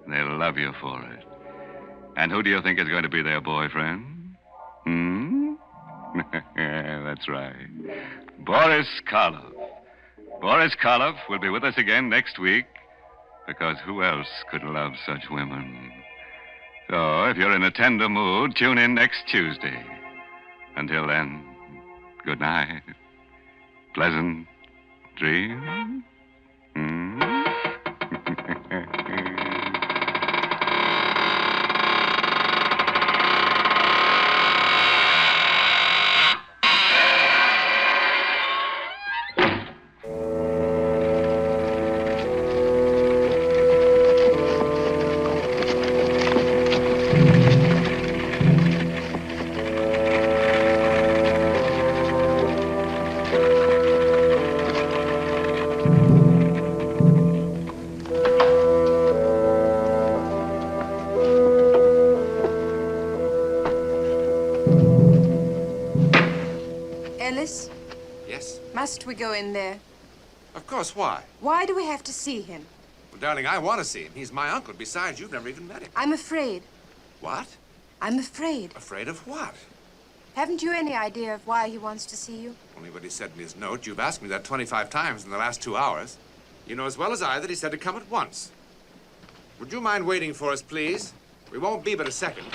They'll love you for it. And who do you think is going to be their boyfriend? That's right. Boris Karloff. Boris Karloff will be with us again next week, because who else could love such women? So, if you're in a tender mood, tune in next Tuesday. Until then, good night. Pleasant dreams. Must we go in there? Of course, why? Why do we have to see him? Well, darling, I want to see him. He's my uncle. Besides, you've never even met him. I'm afraid. What? I'm afraid. Afraid of what? Haven't you any idea of why he wants to see you? Only what he said in his note. You've asked me that 25 times in the last 2 hours. You know as well as I that he said to come at once. Would you mind waiting for us, please? We won't be but a second.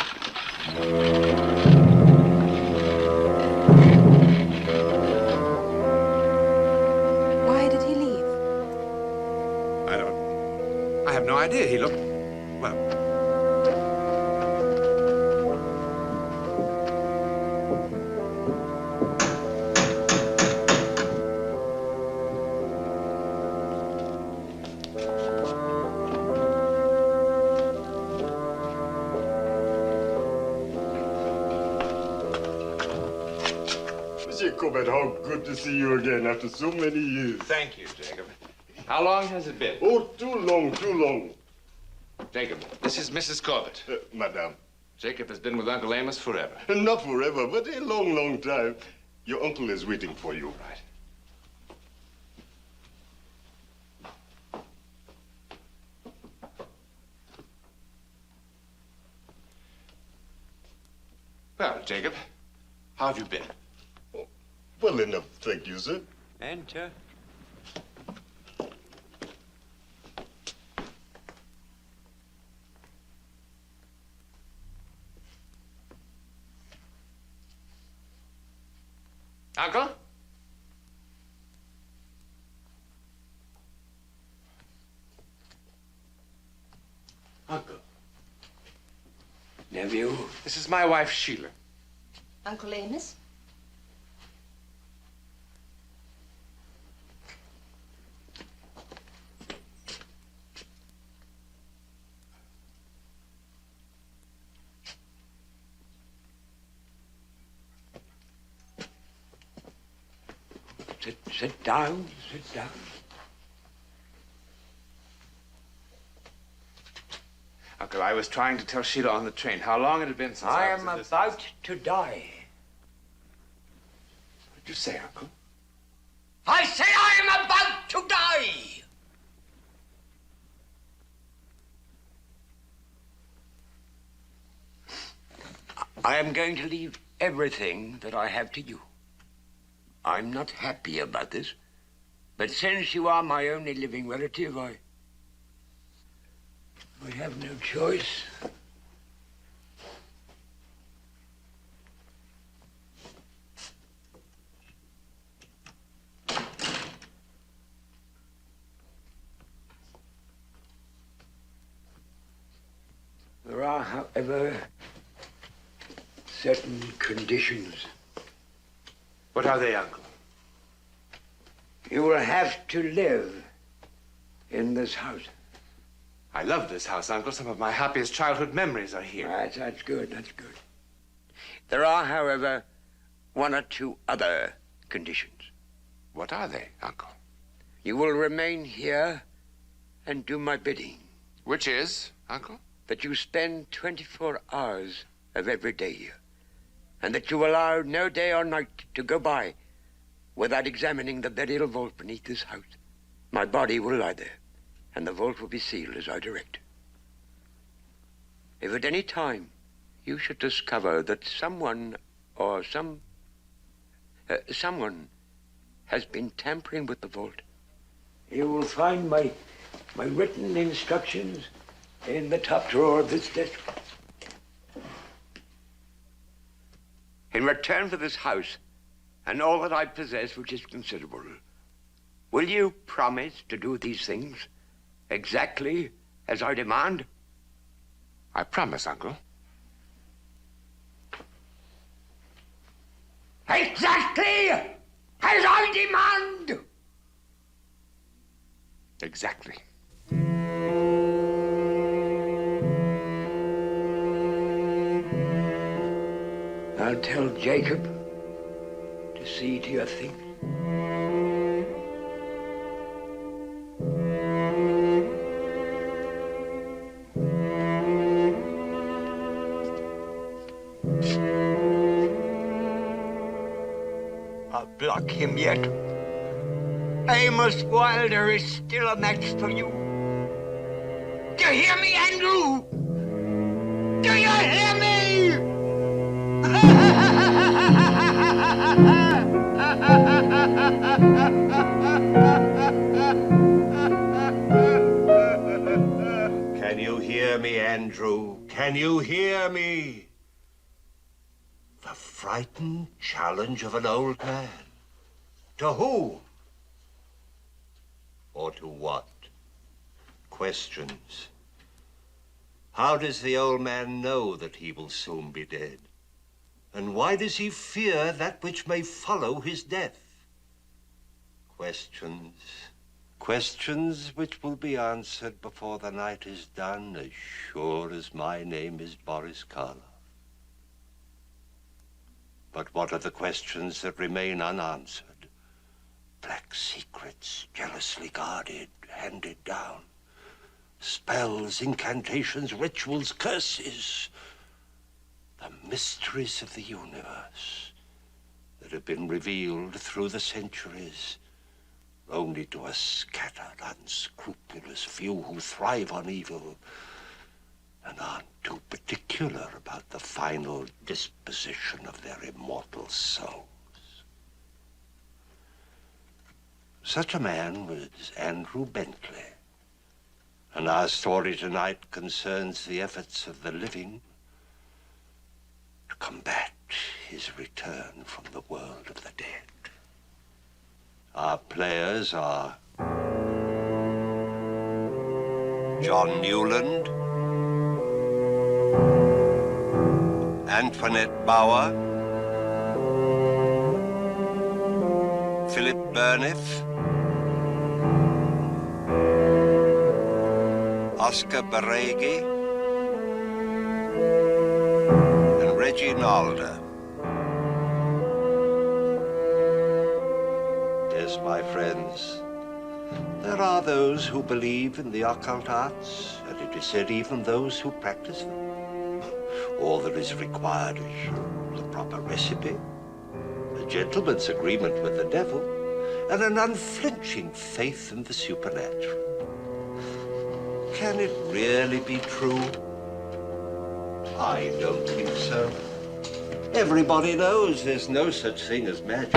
I have no idea. He looked, well... Monsieur Corbett, how good to see you again after so many years. Thank you, Jacob. How long has it been? Oh, too long, too long. Jacob, this is Mrs. Corbett. Madame. Jacob has been with Uncle Amos forever. Not forever, but a long, long time. Your uncle is waiting for you. Right. Well, Jacob, how have you been? Oh, well enough, thank you, sir. Enter. Uncle? Uncle. Nephew? This is my wife, Sheila. Uncle Amos? Sit down, sit down. Uncle, I was trying to tell Sheila on the train how long it had been since I was am in this about house. to die. What did you say, Uncle? I say I am about to die! I am going to leave everything that I have to you. I'm not happy about this, but since you are my only living relative, I have no choice. There are, however, certain conditions. What are they, Uncle? You will have to live in this house. I love this house, Uncle. Some of my happiest childhood memories are here. That's good, that's good. There are, however, one or two other conditions. What are they, Uncle? You will remain here and do my bidding. Which is, Uncle? That you spend 24 hours of every day here, and that you allow no day or night to go by without examining the burial vault beneath this house. My body will lie there, and the vault will be sealed as I direct. If at any time you should discover that someone or someone has been tampering with the vault, you will find my written instructions in the top drawer of this desk. In return for this house and all that I possess, which is considerable, will you promise to do these things exactly as I demand? I promise, Uncle. Exactly as I demand! Exactly. I'll tell Jacob to see to your things. I'll block him yet. Amos Wilder is still a match for you. Do you hear me, Andrew? Do you hear me? Can you hear me, Andrew? Can you hear me? The frightened challenge of an old man. To whom? Or to what? Questions. How does the old man know that he will soon be dead? And why does he fear that which may follow his death? Questions. Questions which will be answered before the night is done, as sure as my name is Boris Karloff. But what are the questions that remain unanswered? Black secrets, jealously guarded, handed down. Spells, incantations, rituals, curses. The mysteries of the universe that have been revealed through the centuries only to a scattered, unscrupulous few who thrive on evil and aren't too particular about the final disposition of their immortal souls. Such a man was Andrew Bentley. And our story tonight concerns the efforts of the living to combat his return from the world of the dead. players are John Newland, Antoinette Bauer, Philip Burniff, Oscar Baregi, and Reggie Nalder. Yes, my friends, there are those who believe in the occult arts, and it is said even those who practice them. All that is required is the proper recipe, a gentleman's agreement with the devil, and an unflinching faith in the supernatural. Can it really be true? I don't think so. Everybody knows there's no such thing as magic.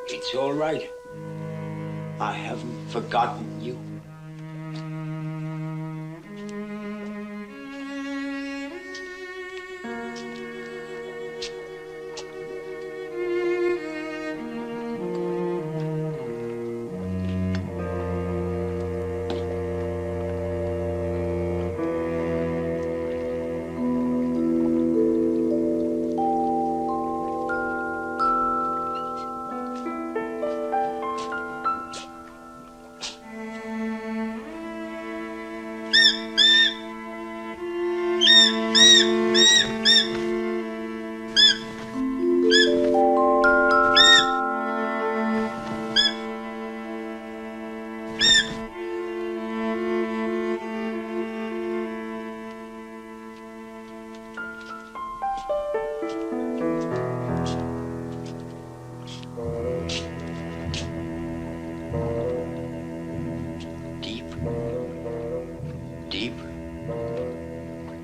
It's all right. I haven't forgotten you.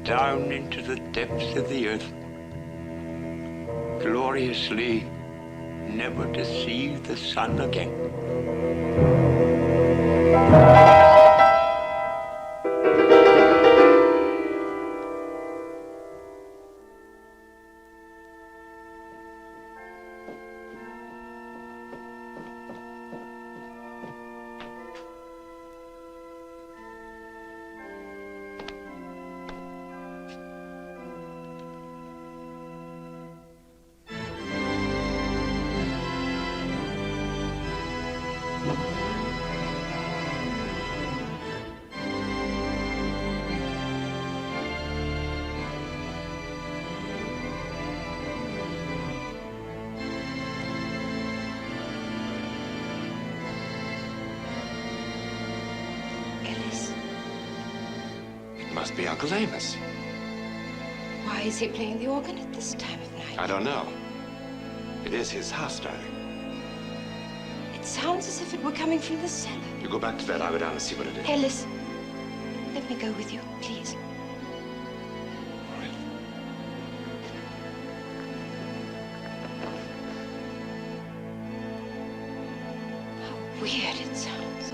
Down into the depths of the earth, gloriously, never to see the sun again. Must be Uncle Amos. Why is he playing the organ at this time of night? I don't know. It is his house, darling. It sounds as if it were coming from the cellar. You go back to bed. I'll go down and see what it is. Ellis, let me go with you, please. How weird it sounds.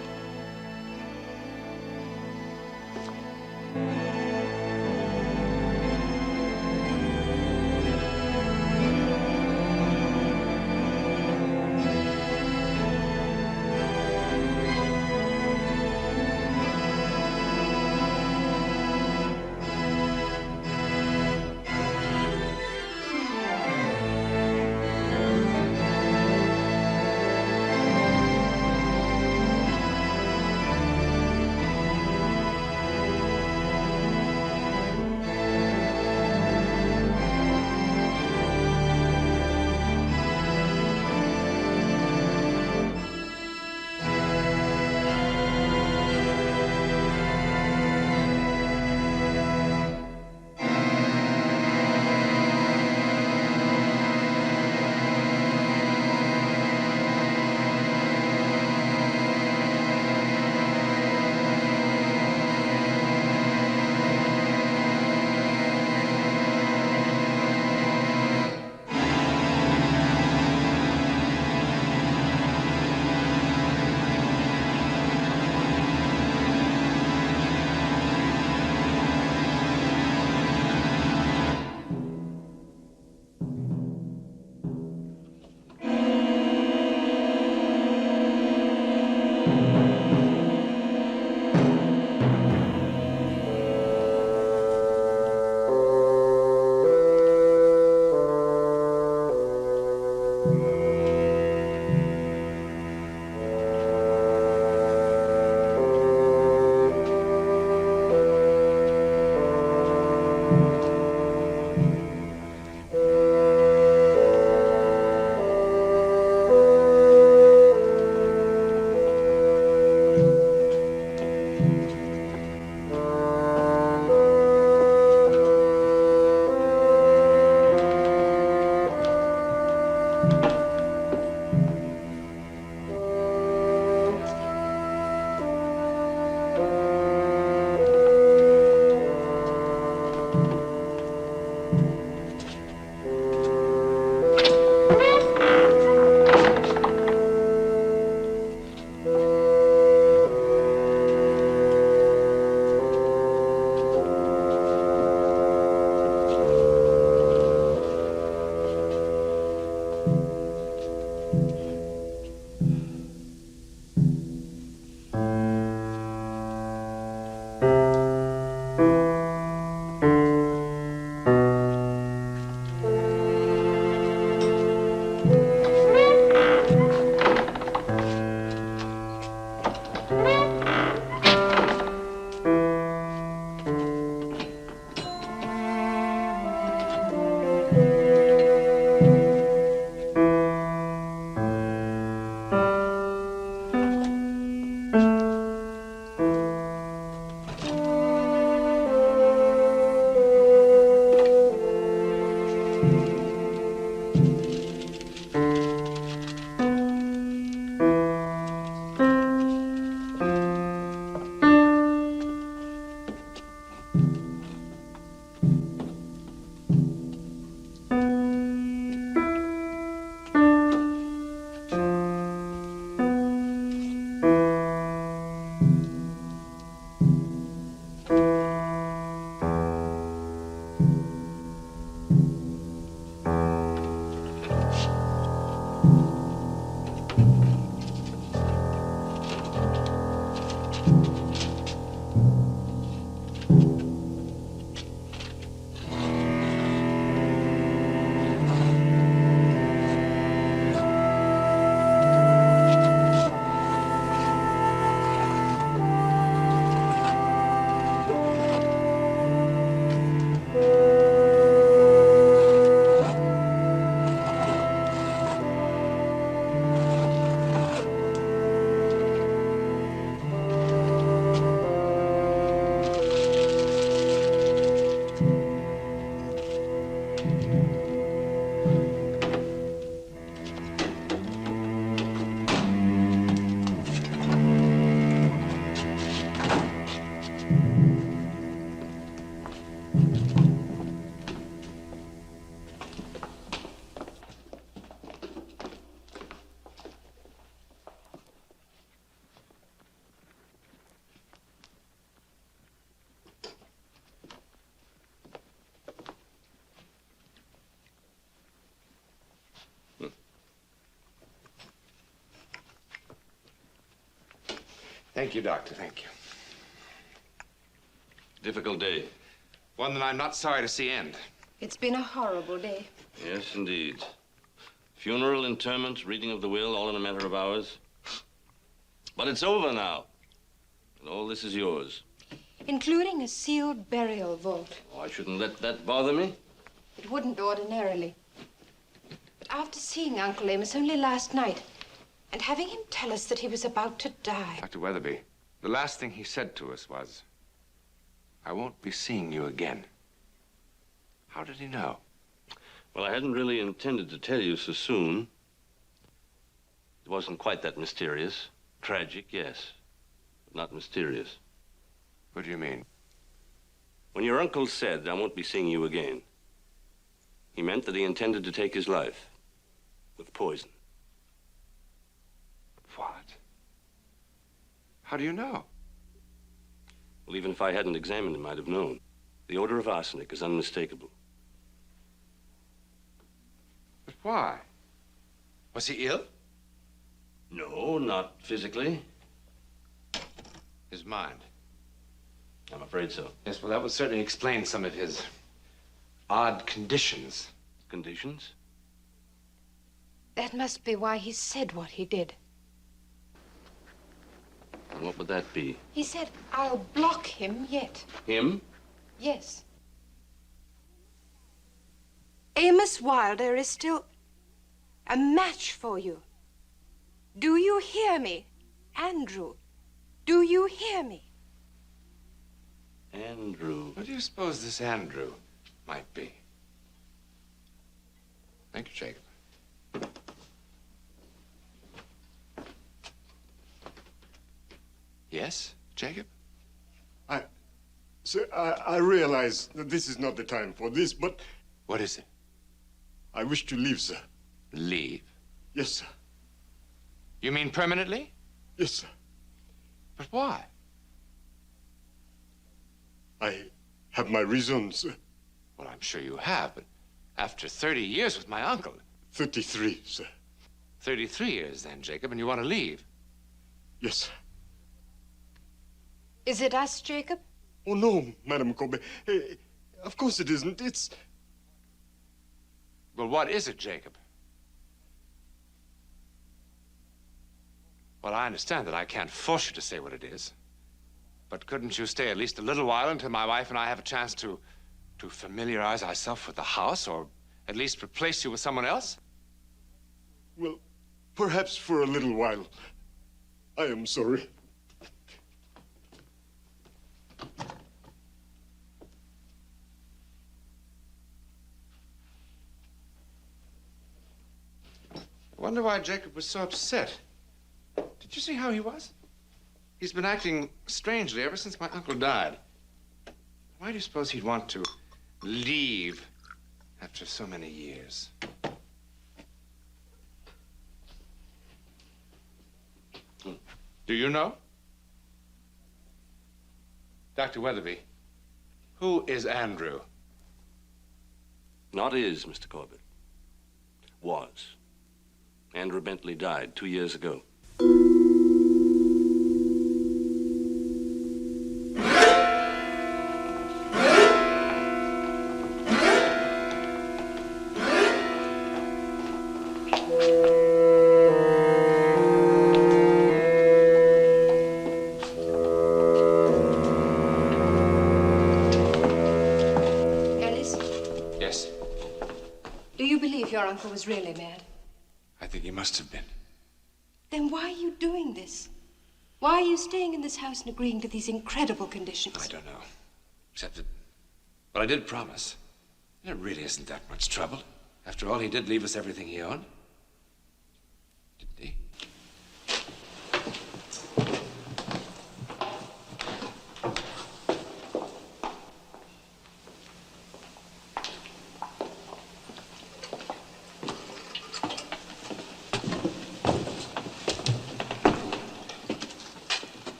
Thank you, Doctor. Thank you. Difficult day. One that I'm not sorry to see end. It's been a horrible day. Yes, indeed. Funeral, interment, reading of the will, all in a matter of hours. But it's over now. And all this is yours. Including a sealed burial vault. Oh, I shouldn't let that bother me. It wouldn't ordinarily. But after seeing Uncle Amos only last night, and having him tell us that he was about to die. Dr. Weatherby, the last thing he said to us was, I won't be seeing you again. How did he know? Well, I hadn't really intended to tell you so soon. It wasn't quite that mysterious. Tragic, yes, but not mysterious. What do you mean? When your uncle said, I won't be seeing you again, he meant that he intended to take his life with poison. What? How do you know? Well, even if I hadn't examined him, I'd have known. The odor of arsenic is unmistakable. But why? Was he ill? No, not physically. His mind? I'm afraid so. Yes, well, that would certainly explain some of his odd conditions. Conditions? That must be why he said what he did. And what would that be? He said, I'll block him yet. Him? Yes. Amos Wilder is still a match for you. Do you hear me, Andrew? Do you hear me? Andrew. What do you suppose this Andrew might be? Thank you, Jacob. Yes, Jacob? Sir, I realize that this is not the time for this, but... What is it? I wish to leave, sir. Leave? Yes, sir. You mean permanently? Yes, sir. But why? I have my reasons, sir. Well, I'm sure you have, but after 30 years with my uncle... 33, sir. 33 years, then, Jacob, and you want to leave? Yes, sir. Is it us, Jacob? Oh, no, Madam Colby. Of course it isn't. It's... Well, what is it, Jacob? Well, I understand that I can't force you to say what it is. But couldn't you stay at least a little while until my wife and I have a chance to familiarize ourselves with the house, or at least replace you with someone else? Well, perhaps for a little while. I am sorry. I wonder why Jacob was so upset. Did you see how he was? He's been acting strangely ever since my uncle died. Why do you suppose he'd want to leave after so many years? Do you know? Dr. Weatherby, who is Andrew? Not is, Mr. Corbett. Was. Andrew Bentley died 2 years ago. Your uncle was really mad. I think he must have been. Then why are you doing this? Why are you staying in this house and agreeing to these incredible conditions? I don't know. Except that, well, I did promise. It really isn't that much trouble. After all, he did leave us everything he owned. Didn't he?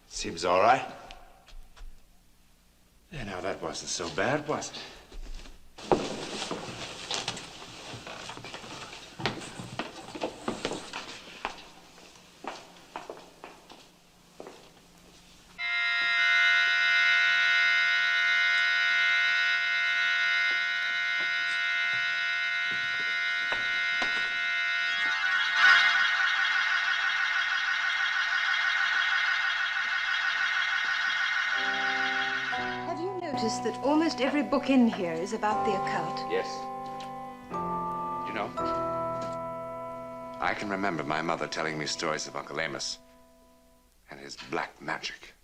Seems all right. Yeah, now that wasn't so bad, was it? noticed that almost every book in here is about the occult. Yes. You know, I can remember my mother telling me stories of Uncle Amos and his black magic.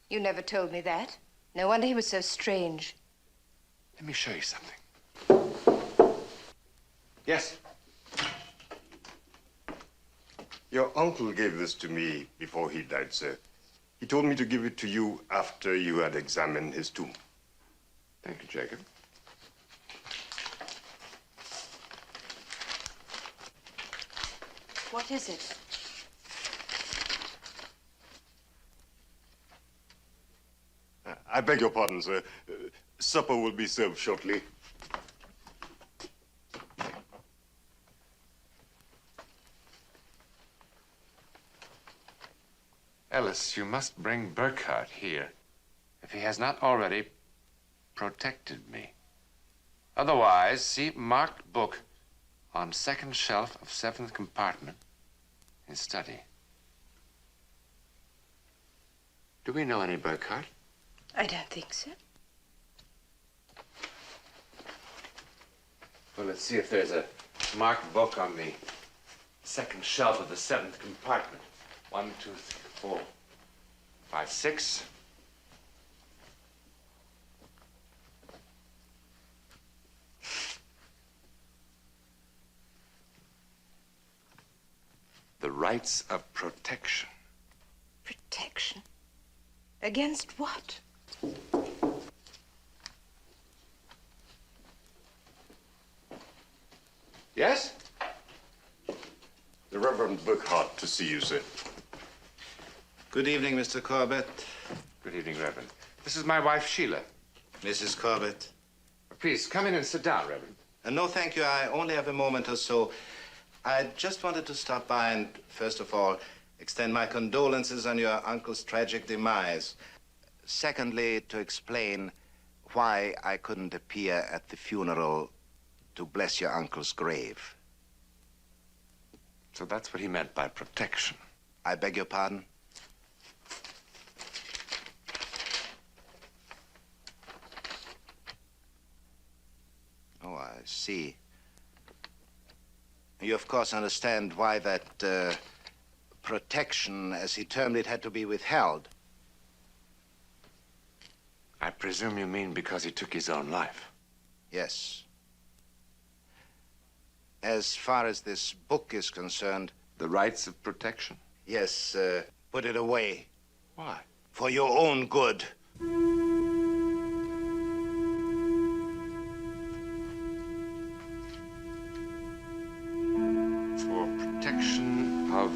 You never told me that. No wonder he was so strange. Let me show you something. Yes. Your uncle gave this to me before he died, sir. He told me to give it to you after you had examined his tomb. Thank you, Jacob. What is it? I beg your pardon, sir. Supper will be served shortly. Ellis, you must bring Burkhardt here, if he has not already protected me. Otherwise, see marked book on second shelf of 7th compartment in study. Do we know any Burkhardt? I don't think so. Well, let's see if there's a marked book on the second shelf of the 7th compartment. 1, 2, 3, 4, 5, 6. The rights of protection. Protection? Against what? Yes? The Reverend Burkhardt to see you, sir. Good evening, Mr. Corbett. Good evening, Reverend. This is my wife, Sheila. Mrs. Corbett. Please, come in and sit down, Reverend. No, thank you. I only have a moment or so. I just wanted to stop by and, first of all, extend my condolences on your uncle's tragic demise. Secondly, to explain why I couldn't appear at the funeral to bless your uncle's grave. So that's what he meant by protection. I beg your pardon? Oh, I see. You, of course, understand why that protection, as he termed it, had to be withheld. I presume you mean because he took his own life. Yes. As far as this book is concerned... The rights of protection? Yes, put it away. Why? For your own good. For protection of...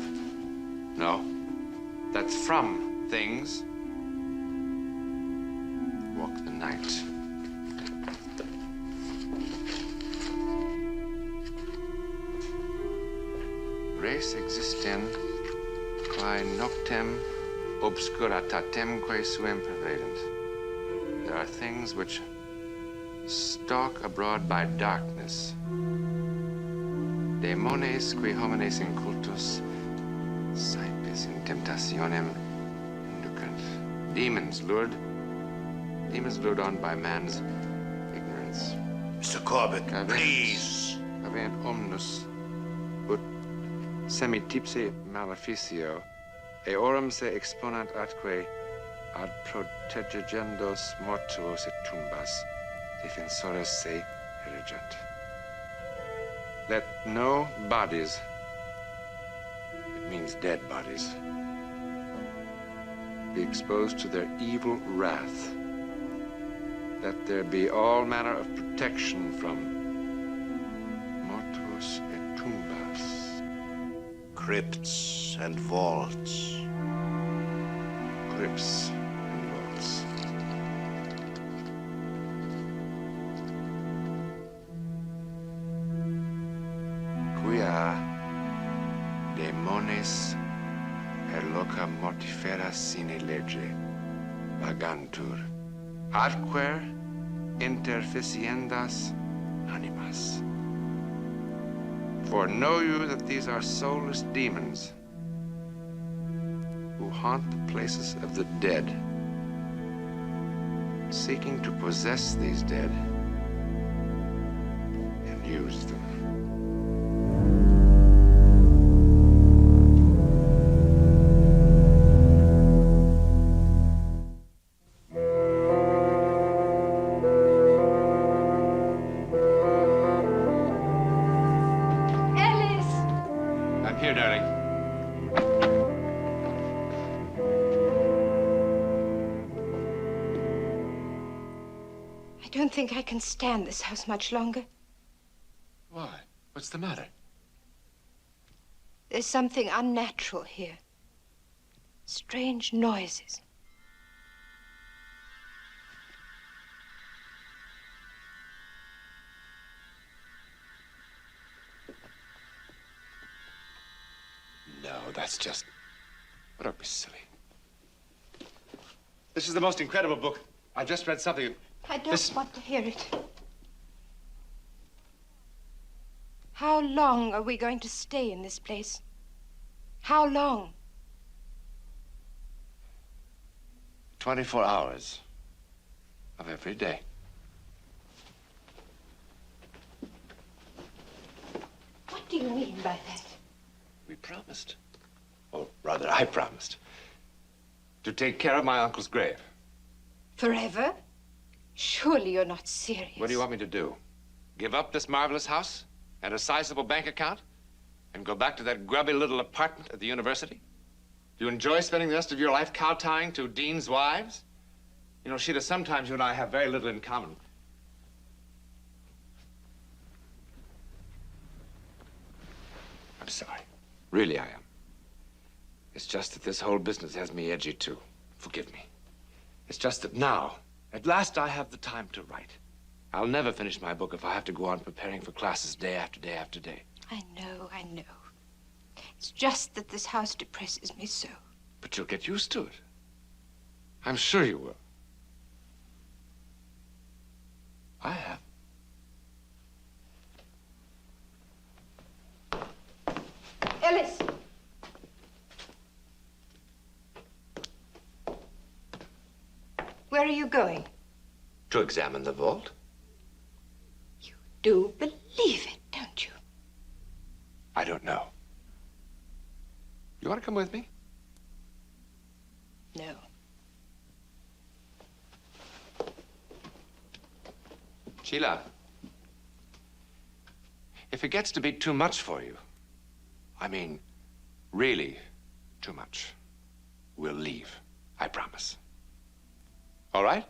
No. That's from things. Walk the night. Res existent quae noctem obscuritatemque suem pervedent. There are things which stalk abroad by darkness. Demones qui homines incultus saepis in temptationem inducant. Demons lured on by man's ignorance. Mr. Corbett, please. Avent omnus ut semitipse maleficio, eorum se exponant atque ad protegendos mortuos et tumbas, defensores se erigent. Let no bodies, it means dead bodies, be exposed to their evil wrath. Let there be all manner of protection from mortuos et tumbas. Crypts and vaults. Crypts and vaults. Quia demones per loca mortifera sine lege vagantur, adquer interficiendas animas. For know you that these are soulless demons who haunt the places of the dead seeking to possess these dead and use them. Ellis! I'm here, darling. I don't think I can stand this house much longer. Why? What's the matter? There's something unnatural here. Strange noises. No, that's just... Oh, don't be silly. This is the most incredible book. I just read something. I don't want to hear it. How long are we going to stay in this place? How long? 24 hours of every day. What do you mean by that? We promised. Or rather, I promised. To take care of my uncle's grave. Forever? Surely you're not serious. What do you want me to do? Give up this marvelous house and a sizable bank account? And go back to that grubby little apartment at the university? Do you enjoy spending the rest of your life kowtowing to deans' wives? You know, Sheila, sometimes you and I have very little in common. I'm sorry. Really, I am. It's just that this whole business has me edgy, too. Forgive me. It's just that now, at last, I have the time to write. I'll never finish my book if I have to go on preparing for classes day after day after day. I know, I know. It's just that this house depresses me so. But you'll get used to it. I'm sure you will. I have. Ellis! Where are you going? To examine the vault. Do believe it, don't you? I don't know. You want to come with me? No. Sheila, if it gets to be too much for you, I mean, really too much, we'll leave. I promise. All right?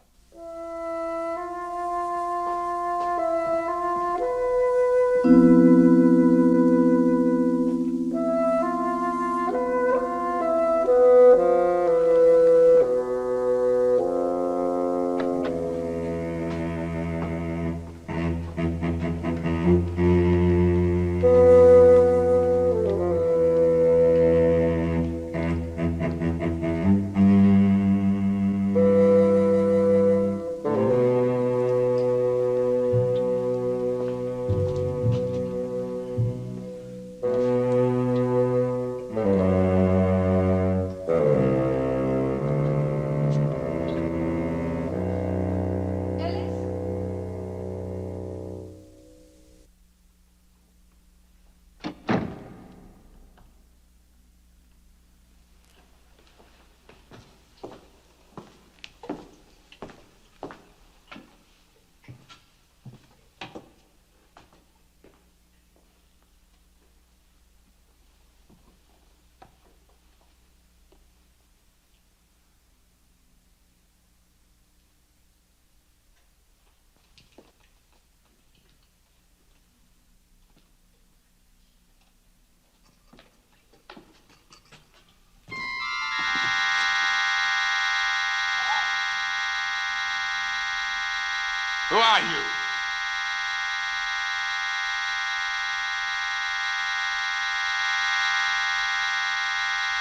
Who are you?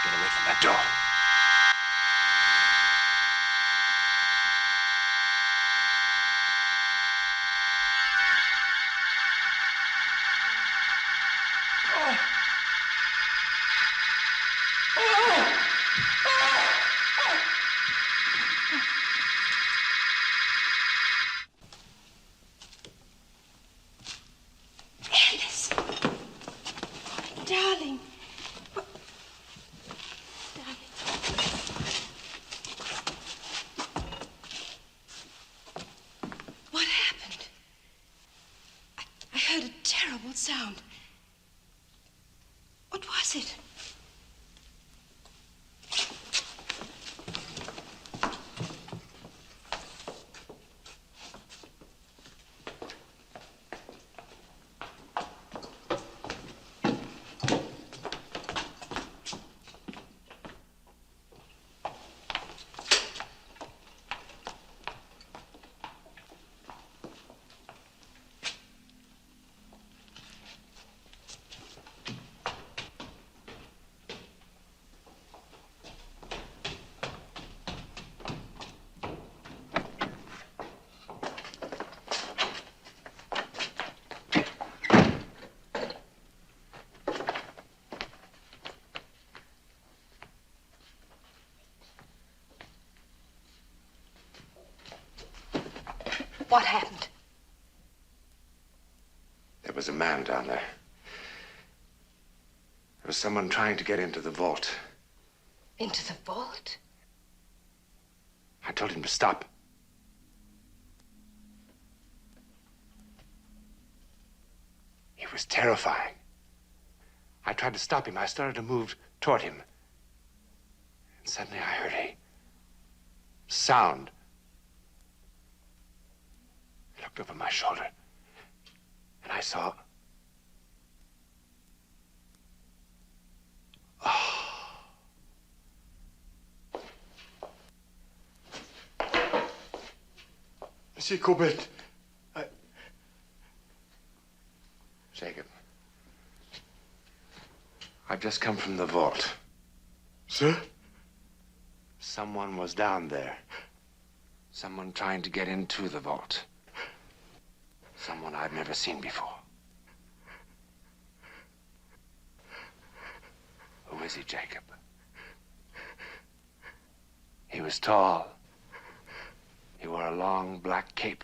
Get away from that door. What happened? There was a man down there. There was someone trying to get into the vault. Into the vault? I told him to stop. He was terrifying. I tried to stop him. I started to move toward him. And suddenly I heard a sound. I looked over my shoulder, and I saw... Monsieur Corbett, Jacob, I've just come from the vault. Sir? Someone was down there. Someone trying to get into the vault. Someone I've never seen before. Who is he, Jacob? He was tall. He wore a long black cape.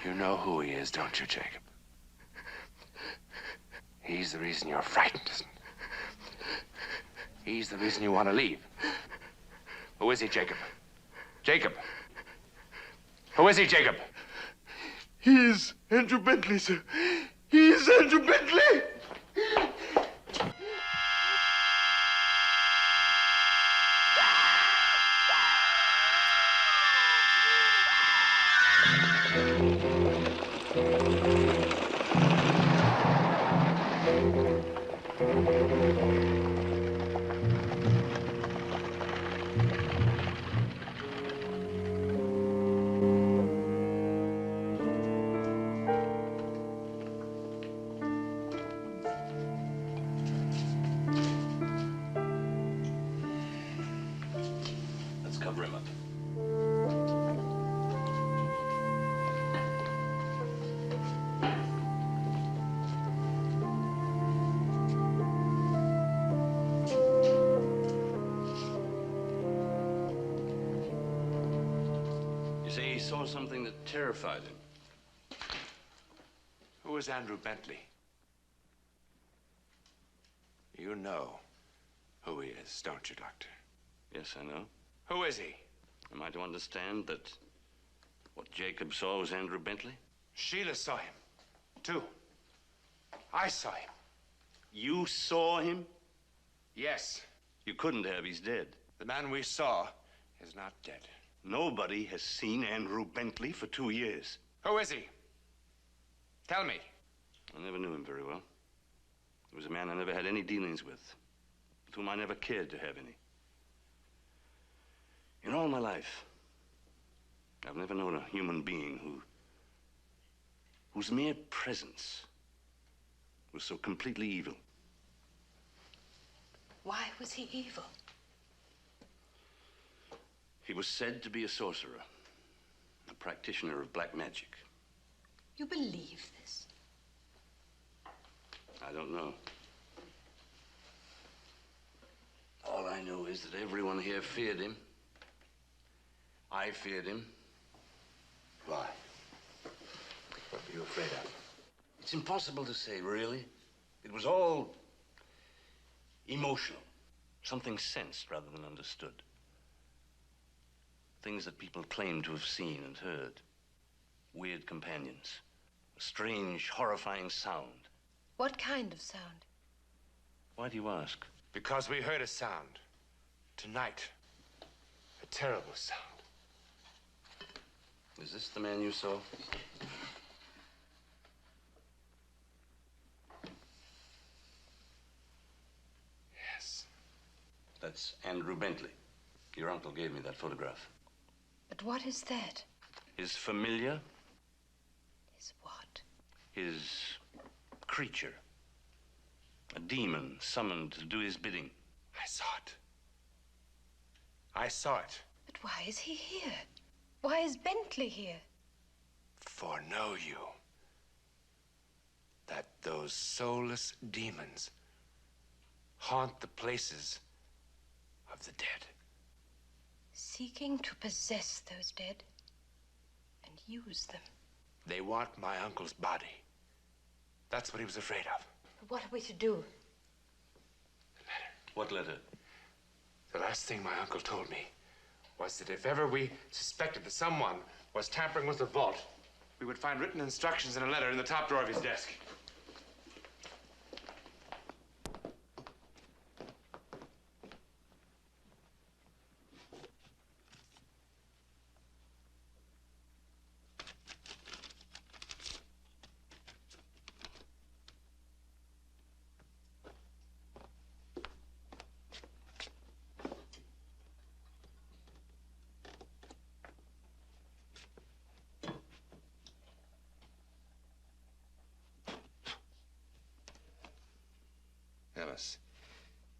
You know who he is, don't you, Jacob? He's the reason you're frightened, isn't he? He's the reason you want to leave. Who is he, Jacob? Jacob! Who is he, Jacob? He's Andrew Bentley, sir. He's Andrew Bentley! Let's cover him up. You say he saw something that terrified him. Who is Andrew Bentley? You know who he is, don't you, Doctor? Yes, I know. Who is he? Am I to understand that what Jacob saw was Andrew Bentley? Sheila saw him, too. I saw him. You saw him? Yes. You couldn't have. He's dead. The man we saw is not dead. Nobody has seen Andrew Bentley for 2 years. Who is he? Tell me. I never knew him very well. He was a man I never had any dealings with whom I never cared to have any. In all my life, I've never known a human being whose mere presence was so completely evil. Why was he evil? He was said to be a sorcerer, a practitioner of black magic. You believe this? I don't know. All I know is that everyone here feared him. I feared him. Why? What were you afraid of? It's impossible to say, really. It was all emotional. Something sensed rather than understood. Things that people claimed to have seen and heard. Weird companions. A strange, horrifying sound. What kind of sound? Why do you ask? Because we heard a sound. Tonight. A terrible sound. Is this the man you saw? Yes. That's Andrew Bentley. Your uncle gave me that photograph. But what is that? His familiar? His what? His creature. A demon summoned to do his bidding. I saw it. I saw it. But why is he here? Why is Bentley here? Foreknow you that those soulless demons haunt the places of the dead. Seeking to possess those dead? use them. They want my uncle's body. That's what he was afraid of. What are we to do? What letter? The last thing my uncle told me was that if ever we suspected that someone was tampering with the vault, we would find written instructions in a letter in the top drawer of his desk. Alice,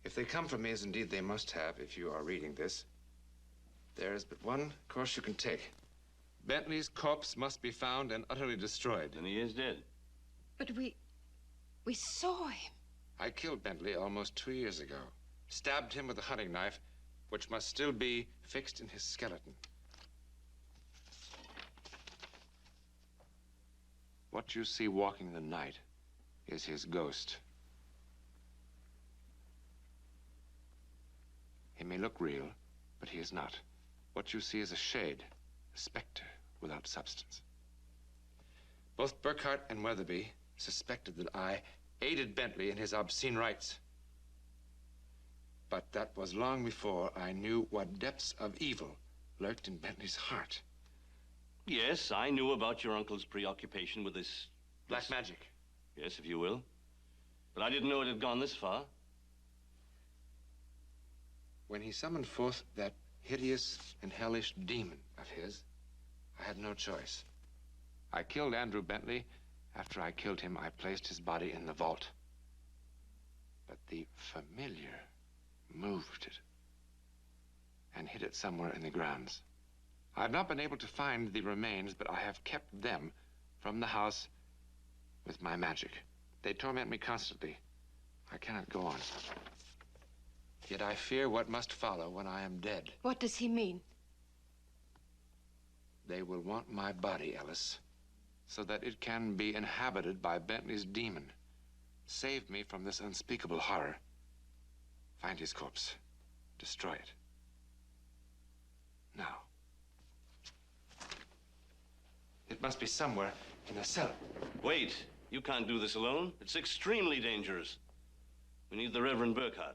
if they come from me, as indeed they must have if you are reading this, there is but one course you can take. Bentley's corpse must be found and utterly destroyed. Then he is dead. But we saw him. I killed Bentley almost 2 years ago. Stabbed him with a hunting knife, which must still be fixed in his skeleton. What you see walking the night is his ghost. He may look real, but he is not. What you see is a shade, a specter without substance. Both Burkhart and Weatherby suspected that I aided Bentley in his obscene rites. But that was long before I knew what depths of evil lurked in Bentley's heart. Yes, I knew about your uncle's preoccupation with this... Black magic. Yes, if you will. But I didn't know it had gone this far. When he summoned forth that hideous and hellish demon of his, I had no choice. I killed Andrew Bentley. After I killed him, I placed his body in the vault. But the familiar moved it and hid it somewhere in the grounds. I've not been able to find the remains, but I have kept them from the house with my magic. They torment me constantly. I cannot go on. Yet I fear what must follow when I am dead. What does he mean? They will want my body, Ellis, so that it can be inhabited by Bentley's demon. Save me from this unspeakable horror. Find his corpse. Destroy it. Now. It must be somewhere in the cellar. Wait. You can't do this alone. It's extremely dangerous. We need the Reverend Burkhart.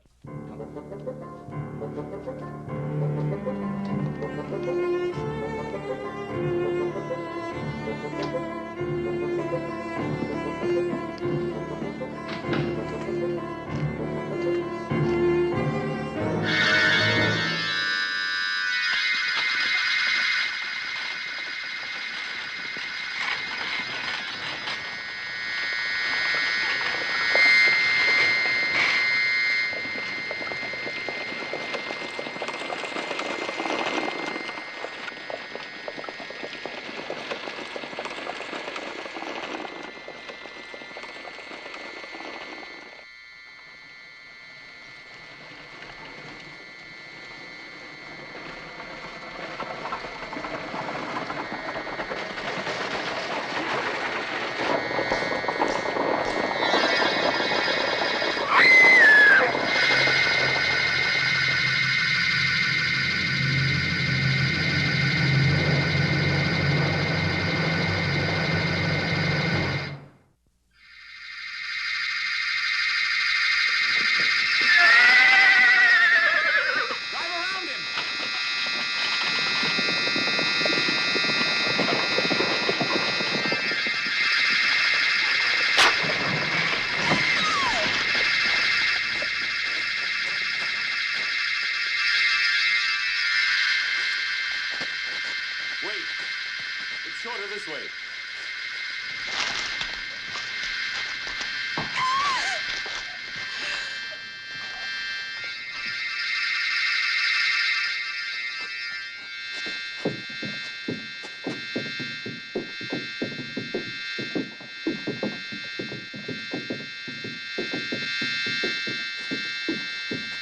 This way.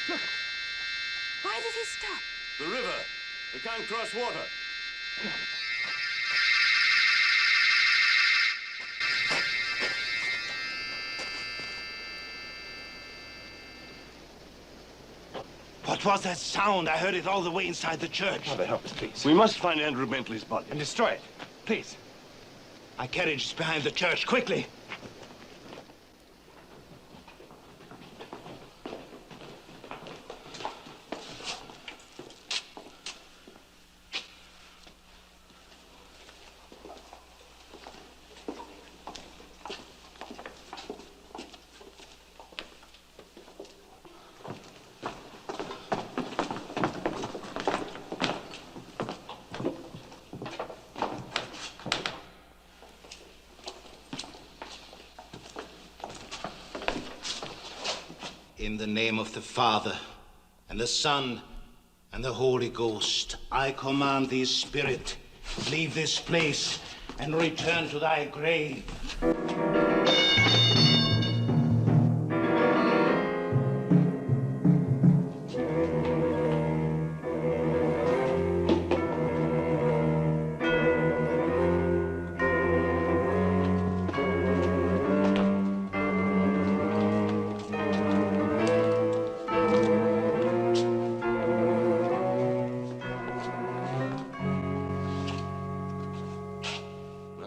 Look. Why did he stop? The river. They can't cross water. What was that sound? I heard it all the way inside the church. Father, help us, please. We must find Andrew Bentley's body. And destroy it. Please. My carriage is behind the church. Quickly. In the name of the Father, and the Son, and the Holy Ghost, I command thee, spirit, leave this place and return to thy grave.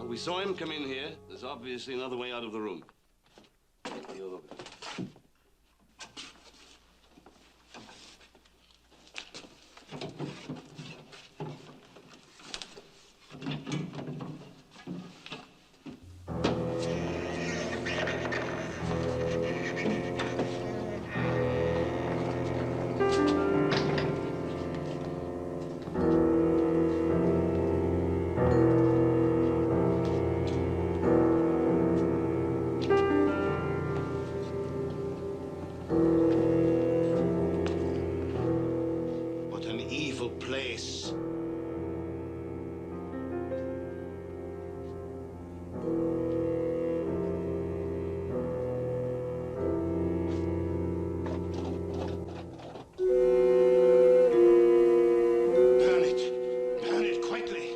We saw him come in here. There's obviously another way out of the room. What an evil place. Burn it. Burn it quickly.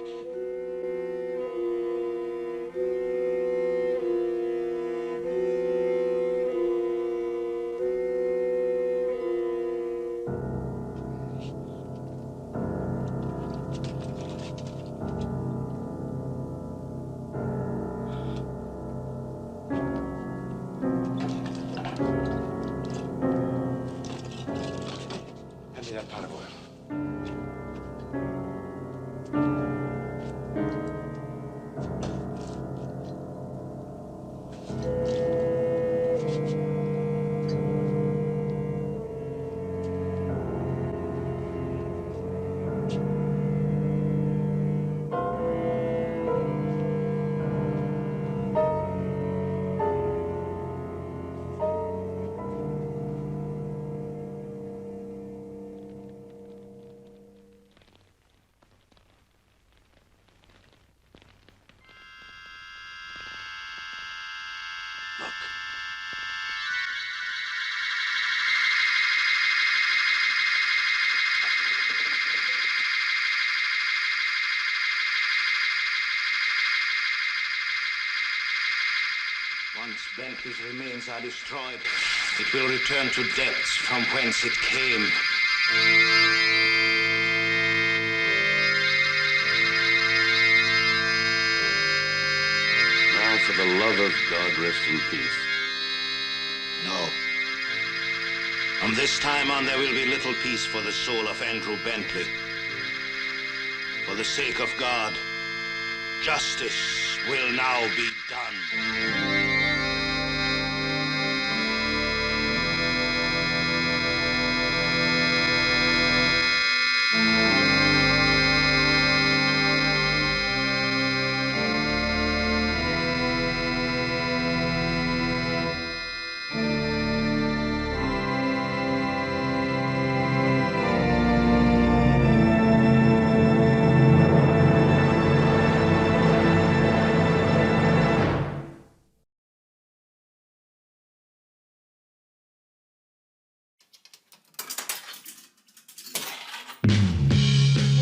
Hand me that pot of oil. Once Bentley's remains are destroyed, it will return to depths from whence it came. Now, for the love of God, rest in peace. No. From this time on, there will be little peace for the soul of Andrew Bentley. For the sake of God, justice will now be done.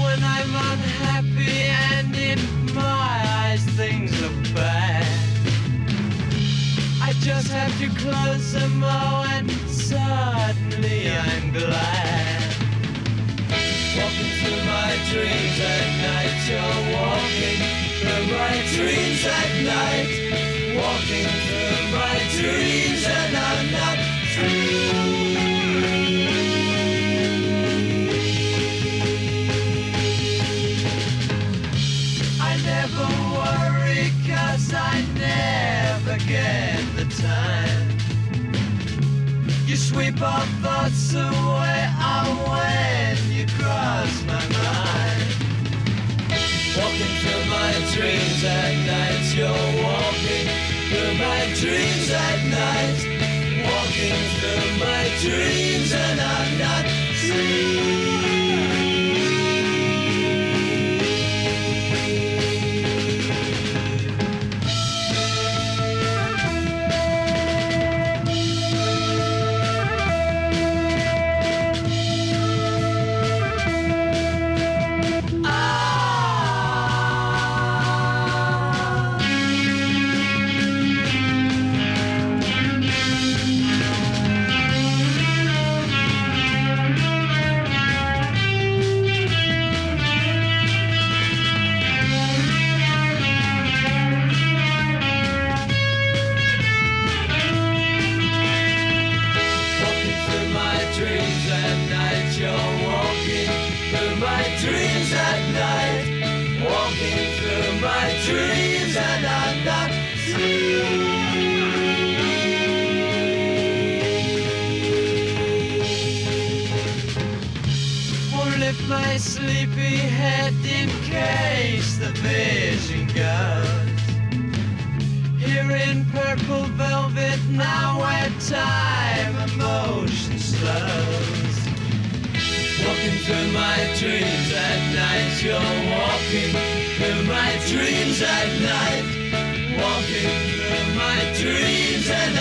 When I'm unhappy and in my eyes things look bad, I just have to close them all and suddenly I'm glad. sweep our thoughts away. When you cross my mind, walking through my dreams at night. You're walking through my dreams at night. Walking through my dreams and I'm not free. Dreams at night, walking through my dreams and I'm not free. Won't lift my sleepy head in case the vision goes. Here in purple velvet now where time and motion slows. Walking through my dreams at night. You're walking through my dreams at night. Walking through my dreams and